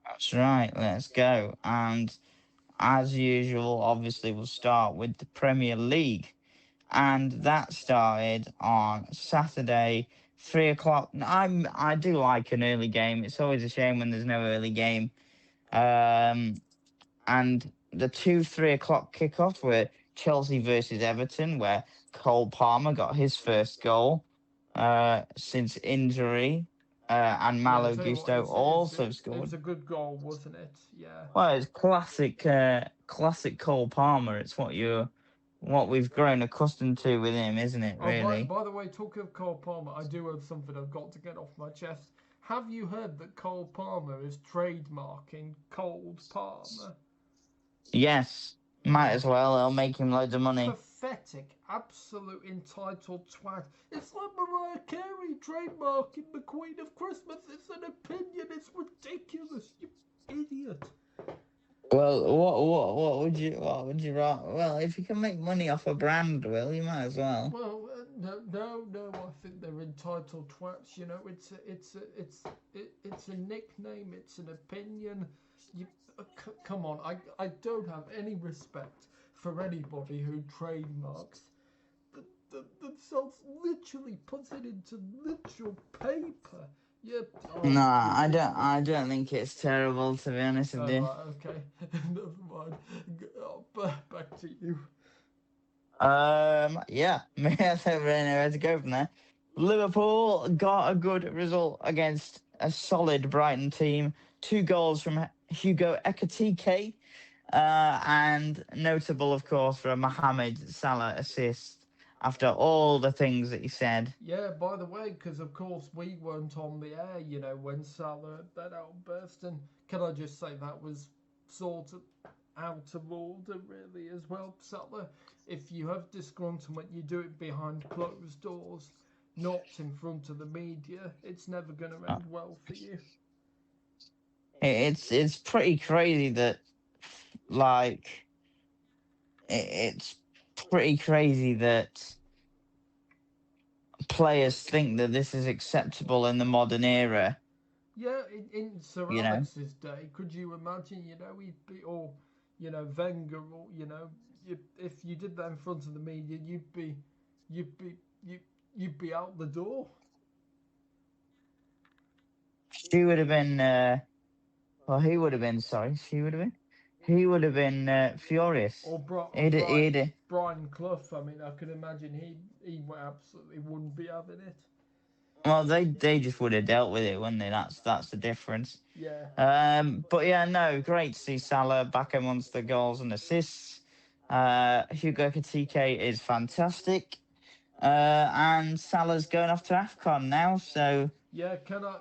That's right. Let's go. And as usual, obviously, we'll start with the Premier League, and that started on Saturday, 3 o'clock. I do like an early game. It's always a shame when there's no early game. And the 3 o'clock kickoff were Chelsea versus Everton, where Cole Palmer got his first goal since injury, and Yeah, I Malo tell you what, Gusto also scored. it's a good goal, wasn't it? Yeah. Well, it's classic Cole Palmer. It's what we've grown accustomed to with him, isn't it? Oh, Really? by the way, talking of Cole Palmer, I do have something I've got to get off my chest. Have you heard that Cole Palmer is trademarking Cold Palmer? Yes, might as well. It'll make him loads of money. Pathetic, absolute entitled twat. It's like Mariah Carey trademarking the Queen of Christmas. It's an opinion. It's ridiculous. You idiot. Well, what would you rather? Well, if you can make money off a brand, Will, you might as well. Well, no. I think they're entitled twats. It's a nickname. It's an opinion. Come on. I don't have any respect for anybody who trademarks themselves. Literally puts it into literal paper. Yeah. Oh, No, I don't think it's terrible, to be honest with you. Right, okay. Never mind. Back to you. Yeah, I don't really know where to go from there. Liverpool got a good result against a solid Brighton team. 2 goals from Hugo Ekitike, and notable, of course, for a Mohamed Salah assist after all the things that he said. Yeah, by the way, because of course we weren't on the air, when Salah had that outburst, and can I just say that was sort of out of order, really, as well, Salah. If you have disgruntlement, you do it behind closed doors, not in front of the media. It's never going to end well for you. It's pretty crazy that, like, it's pretty crazy that players think that this is acceptable in the modern era. Yeah, in Sir Alex's day, could you imagine, he'd be, or, Wenger, or, if you did that in front of the media, you'd be out the door. She would have been, well, he would have been, sorry, she would have been. He would have been furious. Or Brian Clough. I mean, I can imagine he absolutely wouldn't be having it. Well, they just would have dealt with it, wouldn't they? That's the difference. Yeah. But yeah, no, great to see Salah back amongst the goals and assists. Hugo Ekitike is fantastic. And Salah's going off to AFCON now, so... Yeah, can I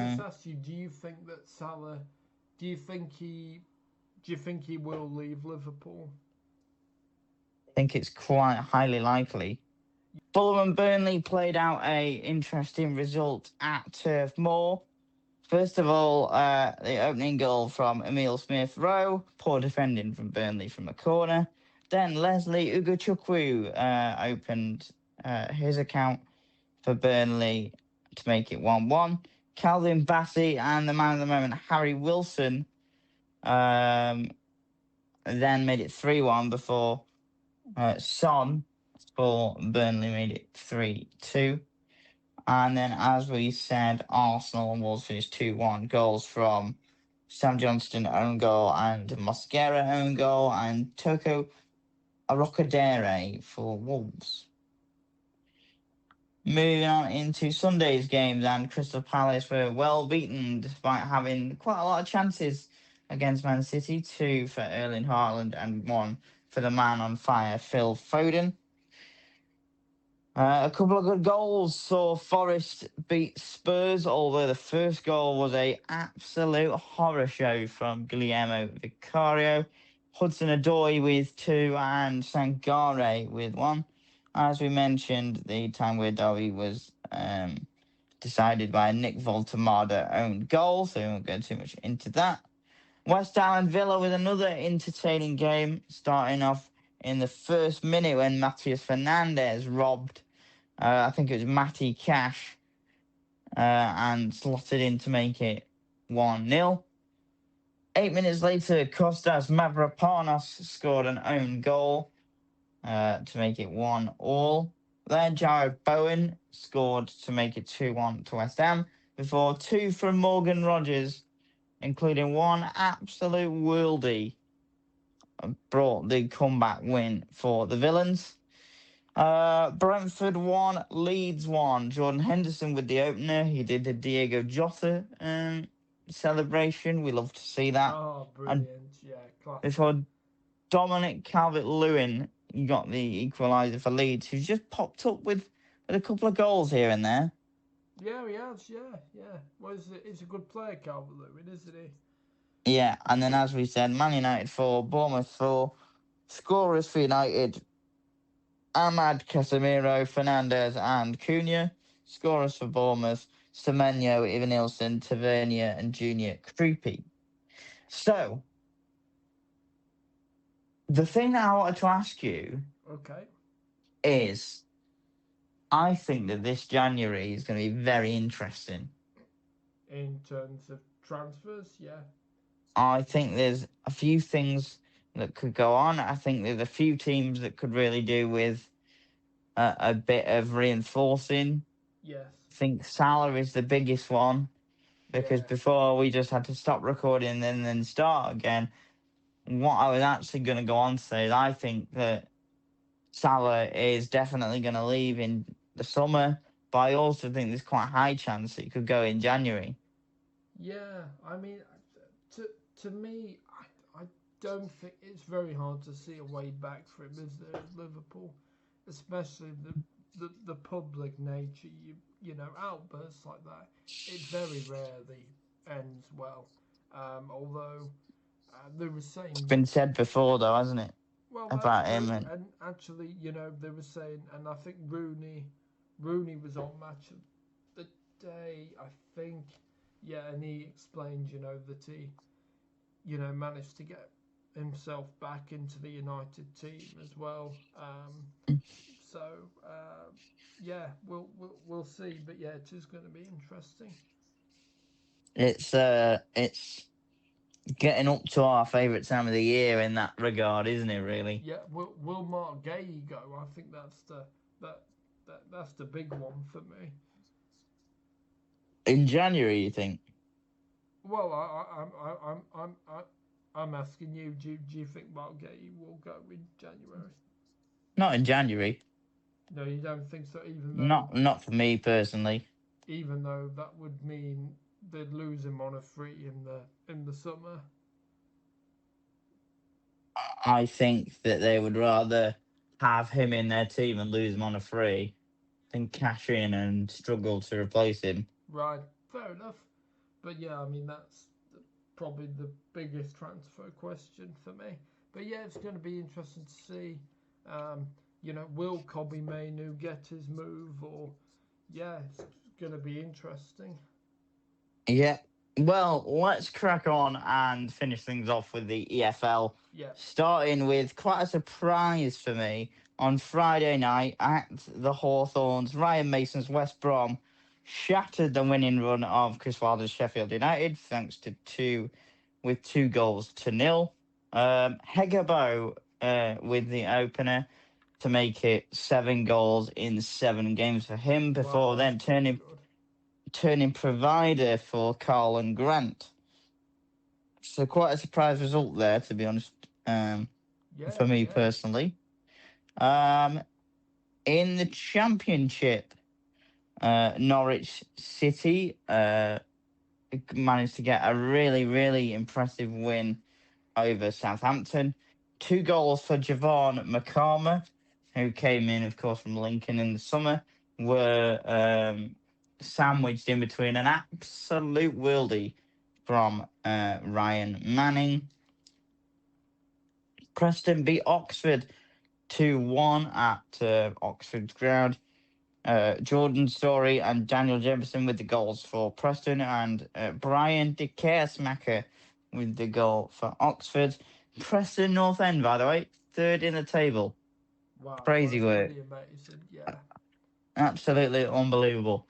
just ask you, do you think that Salah, do you think he will leave Liverpool? I think it's quite highly likely. Fulham and Burnley played out a interesting result at Turf Moor. First of all, the opening goal from Emile Smith-Rowe, poor defending from Burnley from a corner. Then Leslie Ugochukwu opened his account for Burnley to make it 1-1. Calvin Bassey and the man of the moment, Harry Wilson, then made it 3-1 before Son for Burnley made it 3-2. And then, as we said, Arsenal and Wolves finished 2-1. Goals from Sam Johnston, own goal, and Mosquera, own goal, and Toko Arocadere for Wolves. Moving on into Sunday's games, and Crystal Palace were well beaten despite having quite a lot of chances against Man City. 2 for Erling Haaland and 1 for the man on fire, Phil Foden. A couple of good goals saw Forest beat Spurs, although the first goal was a absolute horror show from Guillermo Vicario. Hudson-Odoi with 2 and Sangare with 1. As we mentioned, the Tango derby was decided by Nick Voltemada owned goal, so we won't go too much into that. West Ham and Villa with another entertaining game, starting off in the first minute when Matheus Fernandes robbed, I think it was Matty Cash, and slotted in to make it 1-0. 8 minutes later, Kostas Mavropanos scored an own goal to make it 1-1. Then Jared Bowen scored to make it 2-1 to West Ham, before 2 from Morgan Rogers, including 1 absolute worldie, brought the comeback win for the Villains. Brentford 1, Leeds 1. Jordan Henderson with the opener. He did the Diego Jota celebration. We love to see that. Oh, brilliant. Yeah, classic. Before Dominic Calvert-Lewin got the equaliser for Leeds, who's just popped up with a couple of goals here and there. Yeah, he has. Yeah. Well, he's a good player, Calvert-Lewin, isn't he? Yeah, and then as we said, Man United 4, Bournemouth 4. Scorers for United, Ahmad Casemiro, Fernandes and Cunha. Scorers for Bournemouth, Semenyo, Evanilson, Tavernier and Junior Krupi. So, the thing that I wanted to ask you is, I think that this January is going to be very interesting. In terms of transfers, yeah. I think there's a few things that could go on. I think there's a few teams that could really do with a bit of reinforcing. Yes. I think Salah is the biggest one, because before we just had to stop recording and then start again. What I was actually going to go on to say is I think that Salah is definitely going to leave in the summer, but I also think there's quite a high chance that he could go in January. Yeah, I mean, to me, I don't think it's very hard to see a way back for him, is there, at Liverpool, especially the public nature. You know, outbursts like that, it very rarely ends well. Although they were saying, It's been said before, though, hasn't it? well, about actually, him and actually, you know, they were saying, and I think Rooney was on Match of the Day, I think. Yeah, and he explained, you know, that he, you know, managed to get himself back into the United team as well. So yeah, we'll see, but yeah, it is going to be interesting. It's getting up to our favourite time of the year in that regard, isn't it? Really? Yeah. Will Mark Gay go? I think that's the big one for me. In January, you think? Well, I'm asking you. Do you think Mark Gay will go in January? Not in January. No, you don't think so. Even though not for me personally. Even though that would mean they'd lose him on a free in the summer. I think that they would rather have him in their team and lose him on a free than cash in and struggle to replace him. Right, fair enough. But yeah, I mean, that's probably the biggest transfer question for me. But yeah, it's going to be interesting to see. You know, will Kobbie Mainoo get his move? Or yeah, it's going to be interesting. Yeah. Well, let's crack on and finish things off with the EFL. Yeah. Starting with quite a surprise for me on Friday night at the Hawthorns, Ryan Mason's West Brom shattered the winning run of Chris Wilder's Sheffield United, thanks to two goals to nil. Hegabo with the opener to make it 7 goals in 7 games for him, before Wow, then that's pretty good. turning provider for Carl and Grant. So quite a surprise result there, to be honest, for Yeah, me yeah. personally. Um, in the Championship, Norwich City managed to get a really, really impressive win over Southampton. 2 goals for Javon McCarmer, who came in, of course, from Lincoln in the summer, were sandwiched in between an absolute worldie from Ryan Manning. Preston beat Oxford 2-1 at Oxford's ground. Jordan Story and Daniel Jefferson with the goals for Preston, and Brian de Keersmacher with the goal for Oxford. Preston North End, by the way, third in the table. Wow, Crazy that's work. pretty amazing. Yeah. Absolutely unbelievable.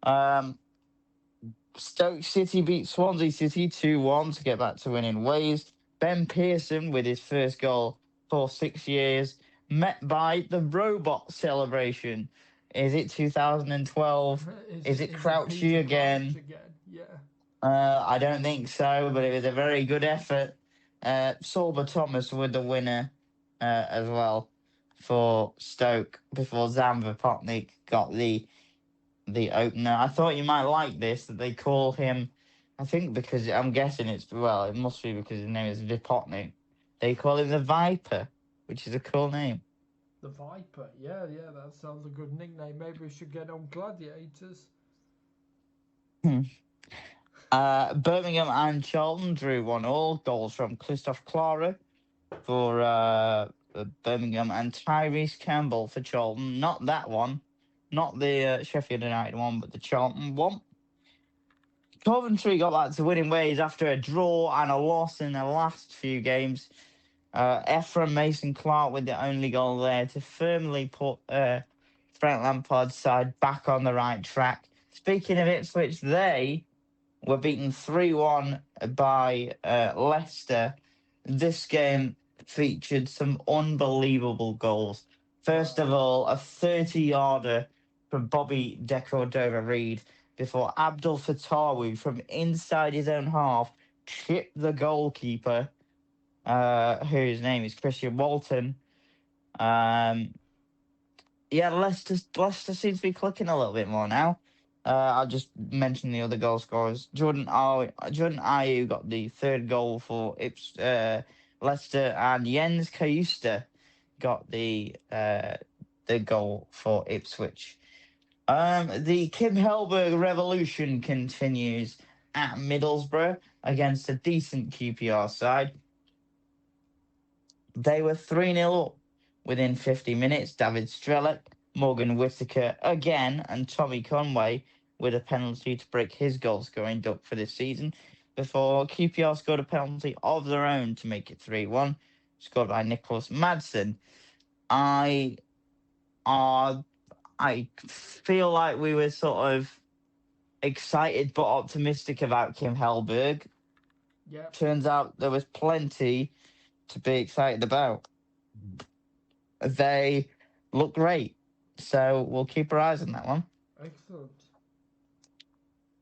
Um, Stoke City beat Swansea City 2-1 to get back to winning ways. Ben Pearson with his first goal for 6 years, met by the robot celebration. Is it 2012? Is it Is it Crouchy Peter Crouch again? again? Yeah. I don't think so, but it was a very good effort. Sorba Thomas with the winner as well for Stoke before Zamba Potnik got the opener. I thought you might like this, that they call him, I think because I'm guessing it must be because his name is Vipotnik. They call him the Viper, which is a cool name. The Viper. Yeah, yeah, that sounds a good nickname. Maybe we should get on Gladiators. Hmm. Birmingham and Charlton drew 1-1. Goals from Christoph Clara for Birmingham and Tyrese Campbell for Charlton. Not that one, not the Sheffield United one, but the Charlton one. Coventry got back to winning ways after a draw and a loss in the last few games. Ephraim Mason Clark with the only goal there to firmly put Frank Lampard's side back on the right track. Speaking of Ipswich, they were beaten 3-1 by Leicester. This game featured some unbelievable goals. First of Wow. all, a 30-yarder from Bobby De Cordova-Reid before Abdul Fatawi from inside his own half chipped the goalkeeper, whose name is Christian Walton. Um, yeah, Leicester seems to be clicking a little bit more now. I'll just mention the other goal scorers. Jordan Ayew got the third goal for Leicester, and Jens Kayusta got the goal for Ipswich. The Kim Helberg revolution continues at Middlesbrough against a decent QPR side. They were 3-0 up within 50 minutes. David Strelec, Morgan Whittaker again, and Tommy Conway with a penalty to break his goal scoring duck for this season before QPR scored a penalty of their own to make it 3-1, scored by Nicholas Madsen. I I feel like we were sort of excited but optimistic about Kim Hellberg. Yep. Turns out there was plenty to be excited about. They look great. So we'll keep our eyes on that one. Excellent.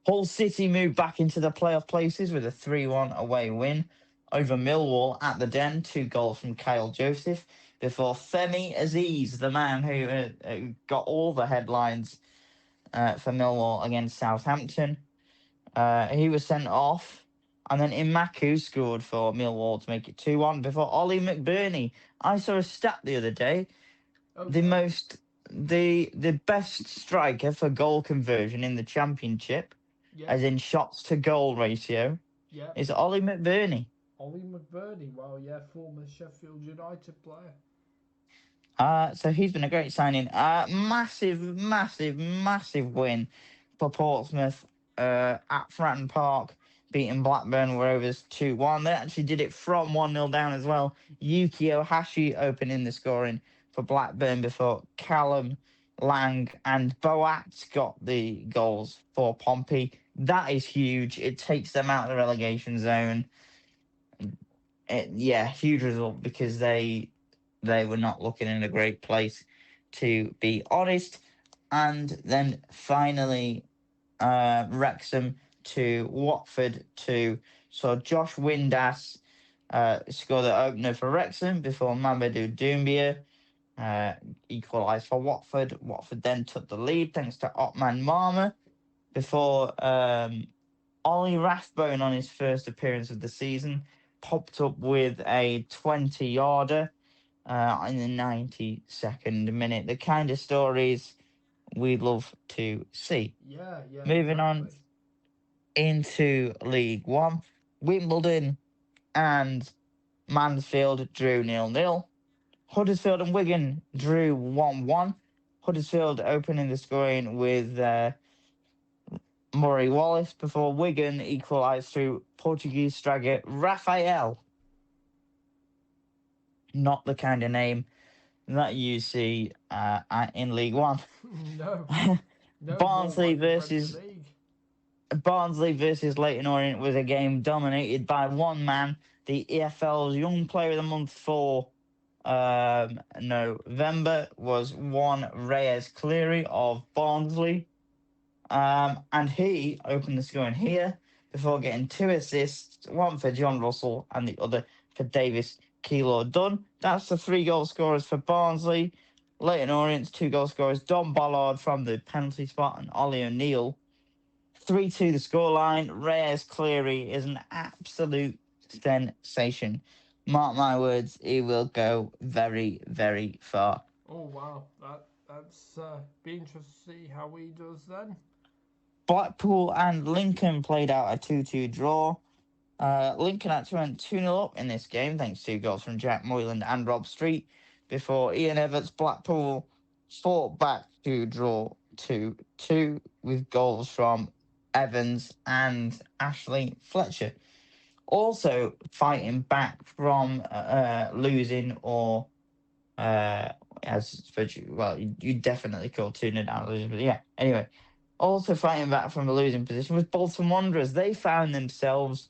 Hull City moved back into the playoff places with a 3-1 away win over Millwall at the Den. 2 goals from Kyle Joseph before Femi Aziz, the man who got all the headlines for Millwall against Southampton. He was sent off. And then Imaku scored for Millwall to make it 2-1 before Ollie McBurney. I saw a stat the other day. Oh The yeah. most the best striker for goal conversion in the championship, as Yep. in shots to goal ratio, Yep. is Ollie McBurney. Ollie McBurney. Wow. Yeah. Former Sheffield United player. So he's been a great signing. Massive win for Portsmouth at Fratton Park, beating Blackburn Rovers 2-1. They actually did it from 1-0 down as well. Yuki Ohashi opening the scoring for Blackburn before Callum Lang, and Boat got the goals for Pompey. That is huge. It takes them out of the relegation zone. Yeah, huge result because they were not looking in a great place, to be honest. And then finally, Wrexham to Watford 2. So Josh Windass scored the opener for Wrexham before Mamadou Doumbia uh, equalised for Watford. Watford then took the lead thanks to Otman Marmer before Ollie Rathbone, on his first appearance of the season, popped up with a 20-yarder in the 92nd minute. The kind of stories we love to see. Yeah, yeah, Moving on exactly. into League One, Wimbledon and Mansfield drew 0-0. Huddersfield and Wigan drew 1-1. Huddersfield opening the scoring with Murray Wallace before Wigan equalised through Portuguese striker Rafael. Not the kind of name that you see in League One. No, no more Barnsley when the Premier versus League. Leyton Orient was a game dominated by one man, the EFL's Young Player of the Month for November was one Reyes Cleary of Barnsley. And he opened the scoring here before getting 2 assists, one for John Russell and the other for Davis Keylor Dunn. That's the 3 goal scorers for Barnsley. Leyton Orient's 2 goal scorers, Don Ballard from the penalty spot and Ollie O'Neill. 3-2 the scoreline. Reyes Cleary is an absolute sensation. Mark my words, he will go very, very far. Oh wow, that's be interesting to see how he does then. Blackpool and Lincoln played out a 2-2 draw. Lincoln actually went 2-0 up in this game, thanks to goals from Jack Moyland and Rob Street, before Ian Everts Blackpool fought back to draw 2-2 with goals from Evans and Ashley Fletcher. Also fighting back from losing, or you definitely call 2-0 down losing, but yeah, anyway. Also fighting back from a losing position was Bolton Wanderers. They found themselves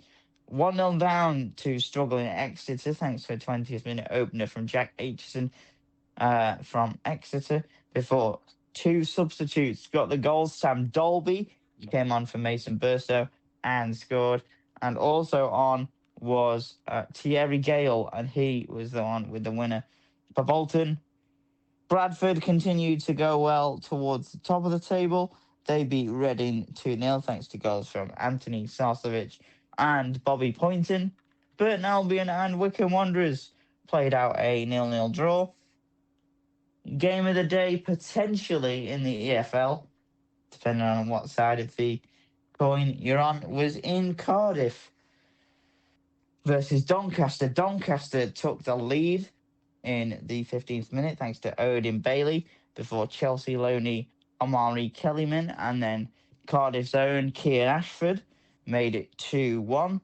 1-0 down to struggling Exeter, thanks to a 20th minute opener from Jack Aitchison from Exeter, before 2 substitutes got the goals. Sam Dolby came on for Mason Burstow and scored. And also on was Thierry Gale, and he was the one with the winner for Bolton. Bradford continued to go well towards the top of the table. They beat Reading 2-0 thanks to goals from Anthony Sarcevic and Bobby Poynton. Burton Albion and Wycombe Wanderers played out a 0-0 draw. Game of the day potentially in the EFL, depending on what side of the coin you're on, was in Cardiff versus Doncaster. Doncaster took the lead in the 15th minute thanks to Odin Bailey before Chelsea loanee Omari Kellyman and then Cardiff's own Keir Ashford made it 2-1.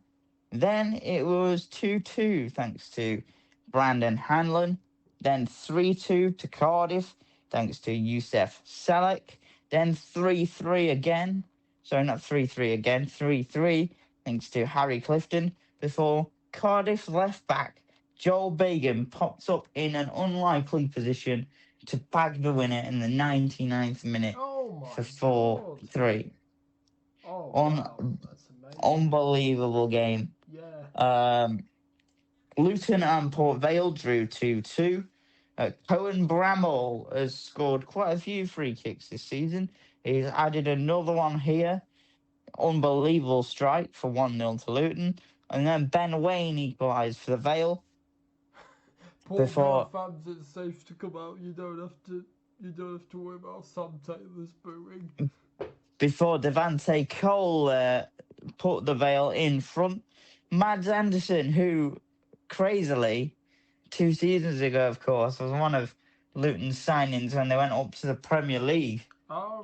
Then it was 2-2 thanks to Brandon Hanlon. Then 3-2 to Cardiff thanks to Youssef Salek. Then 3-3 again. Sorry, not 3-3 again. 3-3 thanks to Harry Clifton before Cardiff left back Joel Bagan pops up in an unlikely position to bag the winner in the 99th minute for 4-3. Oh wow, that's amazing. Unbelievable game. Yeah. Luton and Port Vale drew 2-2. Cohen Bramall has scored quite a few free kicks this season. He's added another one here. Unbelievable strike for 1-0 to Luton. And then Ben Wayne equalised for the Vale. Port Vale fans, it's safe to come out. You don't have to worry about Sam Taylor's booing. Before Devante Cole put the Vale in front. Mads Anderson, who crazily 2 seasons ago, of course, was one of Luton's signings when they went up to the Premier League,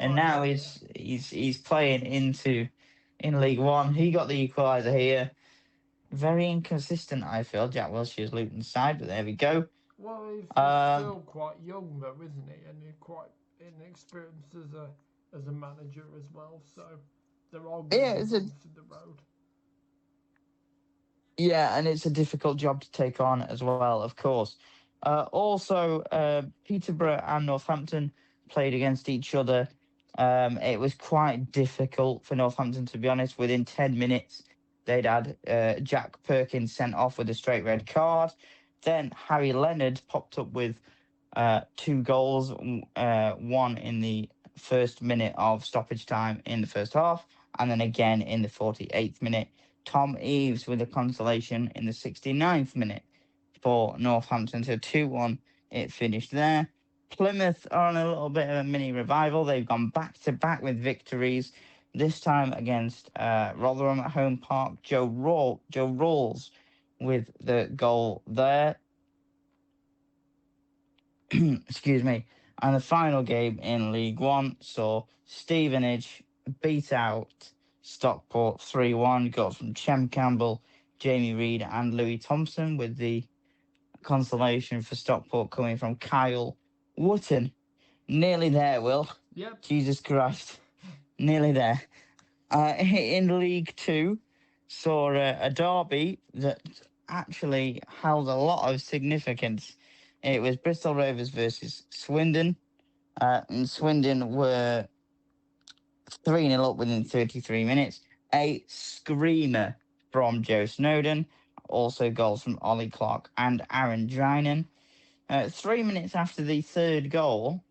and now he's playing in League One. He got the equaliser here. Very inconsistent, I feel. Jack Wilshere's Luton's side, but there we go. Well, he's Um, still quite young though, isn't he? And he's quite inexperienced as a manager as well. So there are going to yeah, be it's a bumps in the road. Yeah, and it's a difficult job to take on as well, of course. Also, Peterborough and Northampton played against each other. It was quite difficult for Northampton, to be honest. Within 10 minutes, they'd had Jack Perkins sent off with a straight red card. Then Harry Leonard popped up with two goals, one in the first minute of stoppage time in the first half, and then again in the 48th minute. Tom Eves with a consolation in the 69th minute for Northampton. So 2-1, it finished there. Plymouth are on a little bit of a mini revival. They've gone back to back with victories, this time against Rotherham at home park. Joe Rawls with the goal there. Excuse me. And the final game in League One saw Stevenage beat out Stockport 3-1. Goals from Chem Campbell, Jamie Reid, and Louis Thompson, with the consolation for Stockport coming from Kyle Wootton. Nearly there, Will. Yep. Jesus Christ. Nearly there. In League Two, saw a derby that actually held a lot of significance. It was Bristol Rovers versus Swindon. And Swindon were 3-0 up within 33 minutes. A screamer from Joe Snowden. Also goals from Ollie Clark and Aaron Drinan. 3 minutes after the third goal,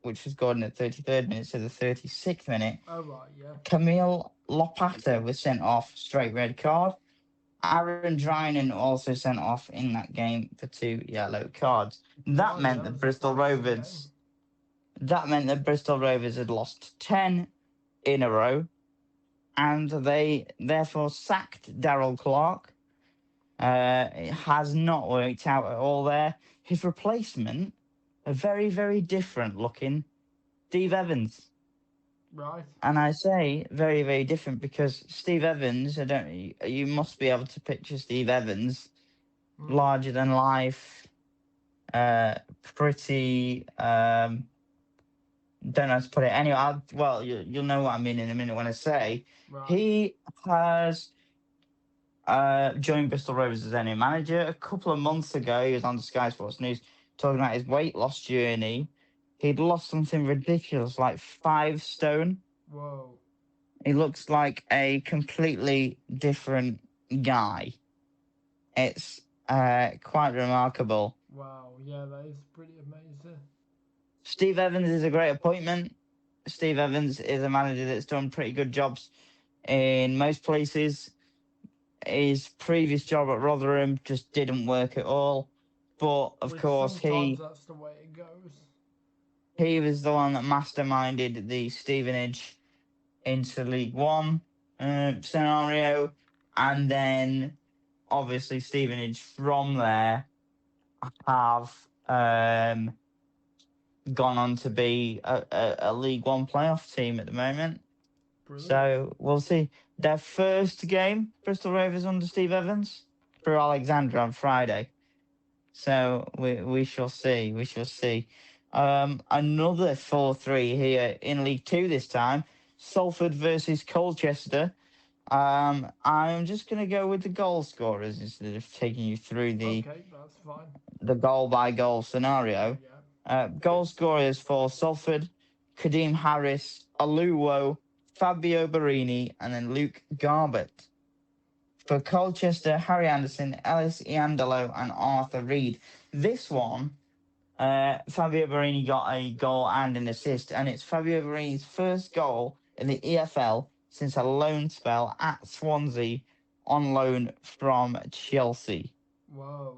which was scored in the 33rd minute, so the 36th minute, Oh right, yeah. Camille Lopata was sent off, straight red card. Aaron Drinan also sent off in that game for 2 yellow cards. That Wow, meant yeah, that it was a Bristol fighting game. Rovers had lost 10 in a row, and they therefore sacked Darrell Clark. It has not worked out at all there. His replacement, a very, very different looking Steve Evans. Right. And I say very, very different because Steve Evans, you must be able to picture Steve Evans, larger than life, pretty, don't know how to put it. Anyway, you'll know what I mean in a minute when I say. Right. He has joined Bristol Rovers as their new manager. A couple of months ago, he was on the Sky Sports News talking about his weight loss journey. He'd lost something ridiculous, like 5 stone. Whoa. He looks like a completely different guy. It's quite remarkable. Wow. Yeah, that is pretty amazing. Steve Evans is a great appointment. Steve Evans is a manager that's done pretty good jobs in most places. His previous job at Rotherham just didn't work at all. But of Which course, sometimes that's the way it goes. he was the one that masterminded the Stevenage into League One scenario, and then obviously Stevenage from there have gone on to be a League One playoff team at the moment. Brilliant. So we'll see. Their first game, Bristol Rovers under Steve Evans, for Alexandra on Friday. So we shall see. We shall see. Another 4-3 here in League Two this time. Salford versus Colchester. I'm just going to go with the goal scorers instead of taking you through Okay, that's fine. the goal by goal scenario. Yeah. Goal scorers for Salford: Kadeem Harris, Aluwo, Fabio Barini, and then Luke Garbett. For Colchester, Harry Anderson, Ellis Iandolo, and Arthur Reed. This one, Fabio Barini got a goal and an assist, and it's Fabio Barini's first goal in the EFL since a loan spell at Swansea on loan from Chelsea. Whoa.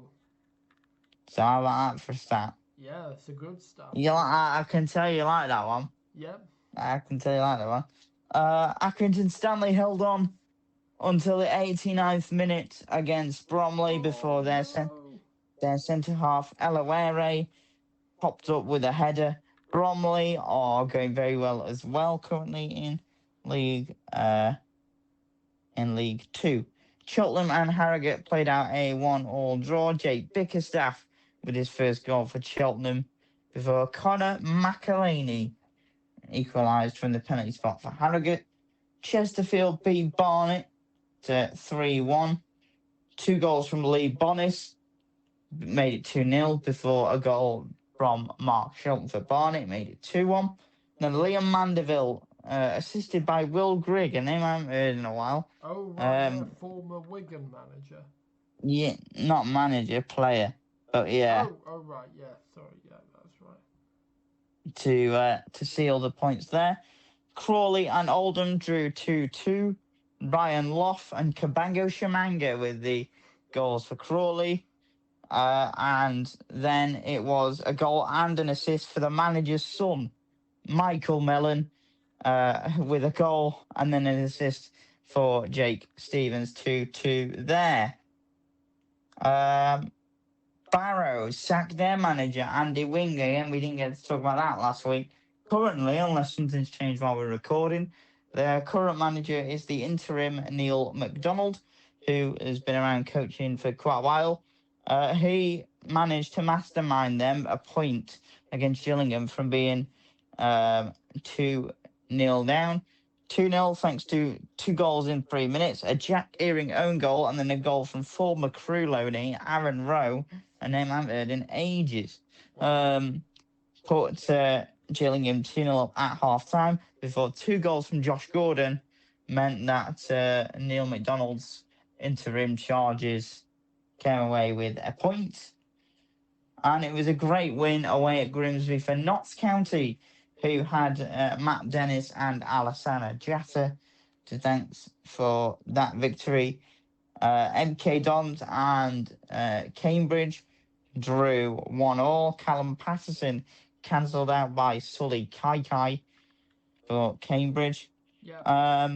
So how about that for a stat? Yeah, it's a good start. I can tell you like that one. Yep. I can tell you like that one. Accrington Stanley held on until the 89th minute against Bromley before their centre half Elawere popped up with a header. Bromley are going very well as well currently in League Two. Cheltenham and Harrogate played out a 1-1 draw. Jake Bickerstaff with his first goal for Cheltenham before Connor McElhaney equalised from the penalty spot for Harrogate. Chesterfield beat Barnet to 3-1. 2 goals from Lee Bonnis made it 2-0 before a goal from Mark Shelton for Barnet made it 2-1. Then Liam Mandeville, assisted by Will Grigg, a name I haven't heard in a while. Oh, right, yeah, former Wigan manager. Yeah, not manager, player. But yeah. Oh, right, yeah, sorry, yeah, that's right. To seal the points there. Crawley and Oldham drew 2-2. Ryan Loff and Kabango Shamanga with the goals for Crawley. And then it was a goal and an assist for the manager's son, Michael Mellon, with a goal and then an assist for Jake Stevens, 2-2 there. Barrow sacked their manager, Andy Wingate, and we didn't get to talk about that last week. Currently, unless something's changed while we're recording, their current manager is the interim Neil MacDonald, who has been around coaching for quite a while. He managed to mastermind them a point against Gillingham from being 2-0 down. 2-0 thanks to 2 goals in 3 minutes, a Jack Earing own goal, and then a goal from former Crewe loanee Aaron Rowe, a name I haven't heard in ages. Put Gillingham 2-0 up at half-time before 2 goals from Josh Gordon meant that Neil MacDonald's interim charges came away with a point. And it was a great win away at Grimsby for Notts County, who had Matt Dennis and Alassana Jatta to thanks for that victory. MK Dons and Cambridge drew 1-1. Callum Patterson cancelled out by Sully Kai for Cambridge. Yeah.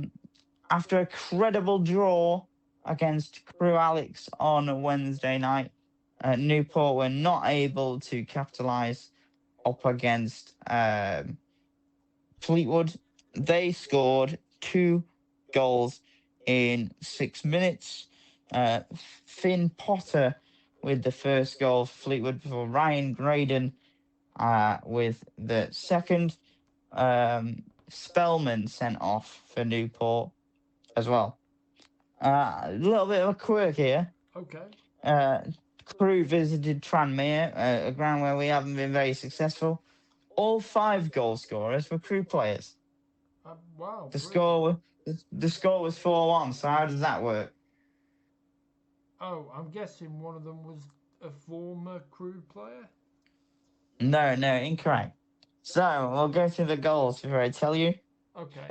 After a credible draw against Crewe Alex on Wednesday night, Newport were not able to capitalise up against Fleetwood. They scored 2 goals in 6 minutes. Finn Potter with the first goal for Fleetwood before Ryan Graydon with the second. Spellman sent off for Newport as well. A little bit of a quirk here. Okay. Crewe visited Tranmere, a ground where we haven't been very successful. All 5 goal scorers were Crewe players. Wow. The score was 4-1. So how does that work? Oh, I'm guessing one of them was a former Crewe player. No, incorrect. So we'll go through the goals before I tell you. Okay.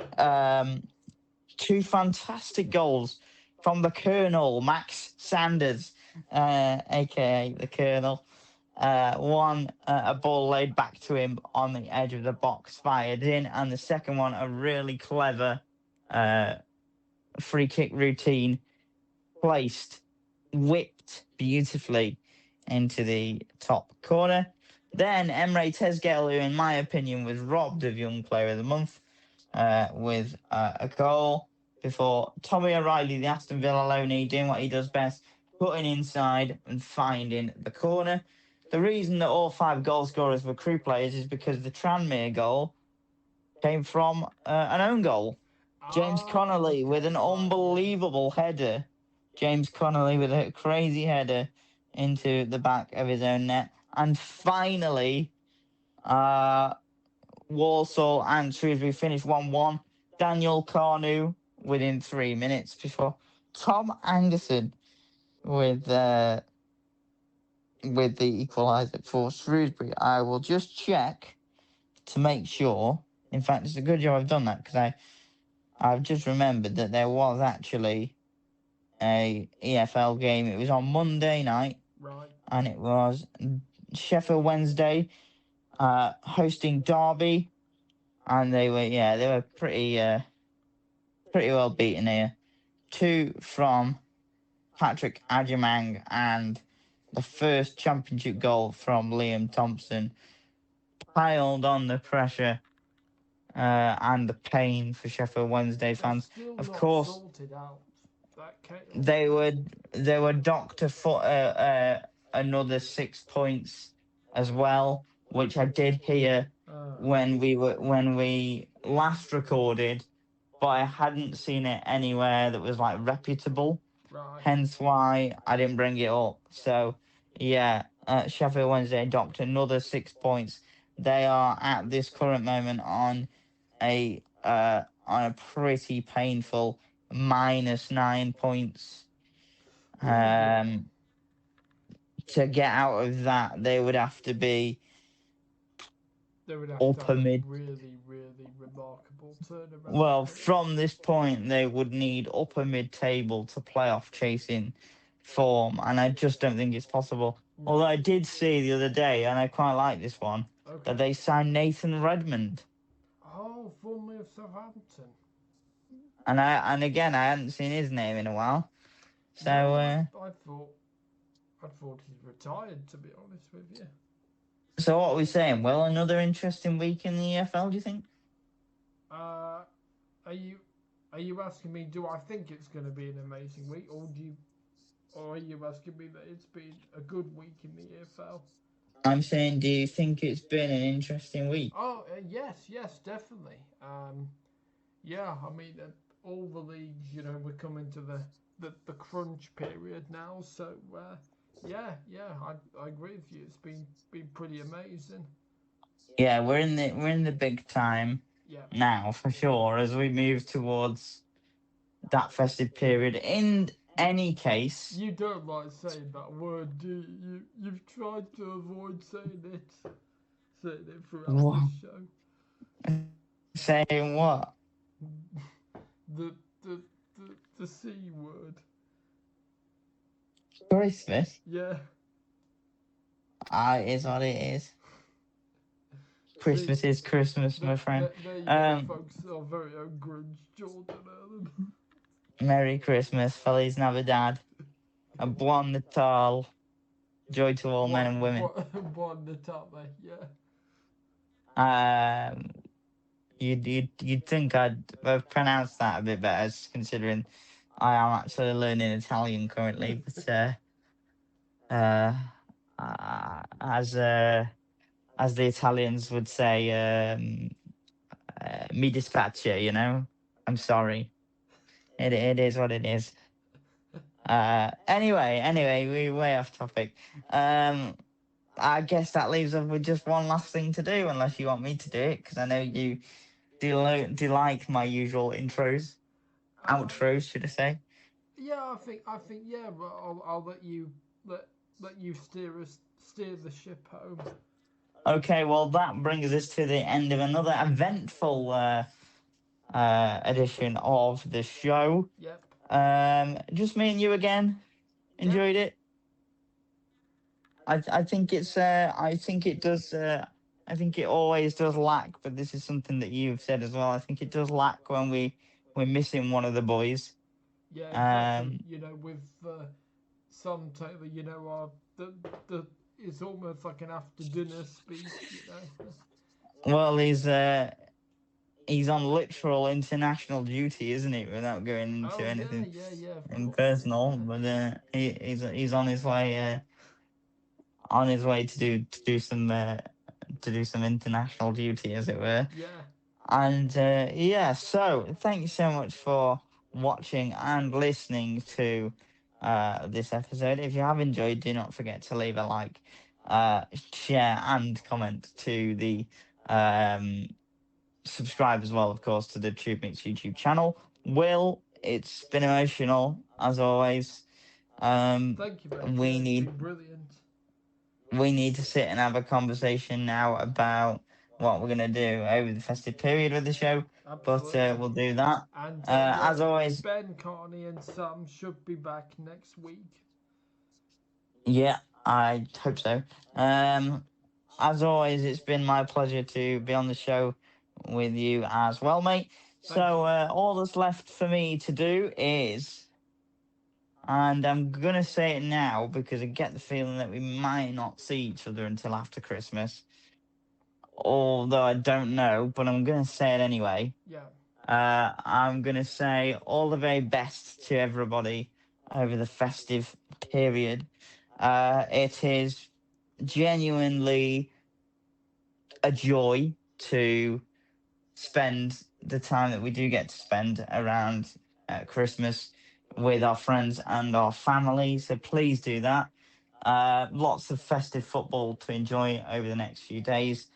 2 fantastic goals from the Colonel, Max Sanders, aka the Colonel. One, a ball laid back to him on the edge of the box, fired in, and the second one, a really clever free kick routine, placed, whipped beautifully into the top corner. Then Emre Tezgel, who in my opinion was robbed of Young Player of the Month, with a goal before Tommy O'Reilly, the Aston Villa loanee, doing what he does best, putting inside and finding the corner. The reason that all 5 goal scorers were Crewe players is because the Tranmere goal came from an own goal. James Connolly with an unbelievable header. James Connolly with a crazy header into the back of his own net. And finally, Walsall and Shrewsbury finished 1-1. Daniel Carnu within 3 minutes before Tom Anderson with the equaliser for Shrewsbury. I will just check to make sure. In fact, it's a good job I've done that because I've just remembered that there was actually a EFL game. It was on Monday night, right, and it was Sheffield Wednesday hosting Derby, and they were pretty well beaten here. 2 from Patrick Ajamang and the first championship goal from Liam Thompson piled on the pressure and the pain for Sheffield Wednesday fans. Of course, sorted out. they were docked a another 6 points as well, which I did hear when we last recorded, but I hadn't seen it anywhere that was like reputable. Right. Hence why I didn't bring it up. So yeah, Sheffield Wednesday dropped another 6 points. They are at this current moment on a pretty painful -9 points. Oh dear. To get out of that, they would have to be They would have to upper have a mid. really, really remarkable turnaround. Well, from this point, they would need upper mid table to playoff chasing form, and I just don't think it's possible. No. Although I did see the other day, and I quite like this one, that they signed Nathan Redmond. Oh, formerly of Southampton. And again, I hadn't seen his name in a while. So no, I thought he retired, to be honest with you. So what are we saying? Well, another interesting week in the EFL, do you think? Are you asking me? Do I think it's going to be an amazing week, or are you asking me that it's been a good week in the EFL? I'm saying, do you think it's been an interesting week? Oh, yes, definitely. Yeah, I mean, all the leagues, we're coming to the crunch period now, so yeah, I agree with you. It's been pretty amazing. Yeah, we're in the big time now for sure as we move towards that festive period. In any case, you don't like saying that word, do you? You've tried to avoid saying it throughout this show. Saying what? the the the C word. Christmas. Yeah. It is what it is. Christmas is Christmas, my friend. There you go, folks. Our very own Grinch, Jordan Allen. Merry Christmas, Feliz Navidad, a Buon Natal, joy to all men and women. Buon Natal, yeah. You'd think I'd have pronounced that a bit better, considering I am actually learning Italian currently. But as the Italians would say, mi dispiace. I'm sorry. It is what it is. Anyway, we're way off topic. I guess that leaves us with just one last thing to do, unless you want me to do it, because I know you do like my usual intros, outros, should I say? Yeah, I think yeah, but I'll let you steer the ship home. Okay, well that brings us to the end of another eventful edition of the show. Yep. Just me and you again. Enjoyed it. I think it's I think it does I think it always does lack, but this is something that you've said as well. I think it does lack when we're missing one of the boys. Yeah, exactly. With Son Taylor, the it's almost like an after dinner speech. Well, he's on literal international duty, isn't he? Without going into anything personal, but he's on his way to do some international duty, as it were. Yeah. And so thank you so much for watching and listening to this episode. If you have enjoyed, do not forget to leave a like, share, and comment to the subscribe as well, of course, to the TubeMix YouTube channel. Will, it's been emotional as always. Thank you, mate. It's been brilliant. We need to sit and have a conversation now about what we're gonna do over the festive period with the show. Absolutely. But we'll do that. And as always, Ben, Carney, and Sam should be back next week. Yeah, I hope so. As always, it's been my pleasure to be on the show with you as well, mate. So all that's left for me to do is, and I'm going to say it now because I get the feeling that we might not see each other until after Christmas, although I don't know, but I'm going to say it anyway. Yeah. I'm going to say all the very best to everybody over the festive period. It is genuinely a joy to spend the time that we do get to spend around Christmas with our friends and our family. So please do that. Lots of festive football to enjoy over the next few days.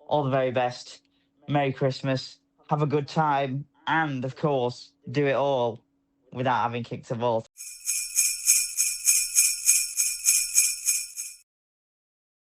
All the very best. Merry Christmas. Have a good time. And of course, do it all without having kicked a ball.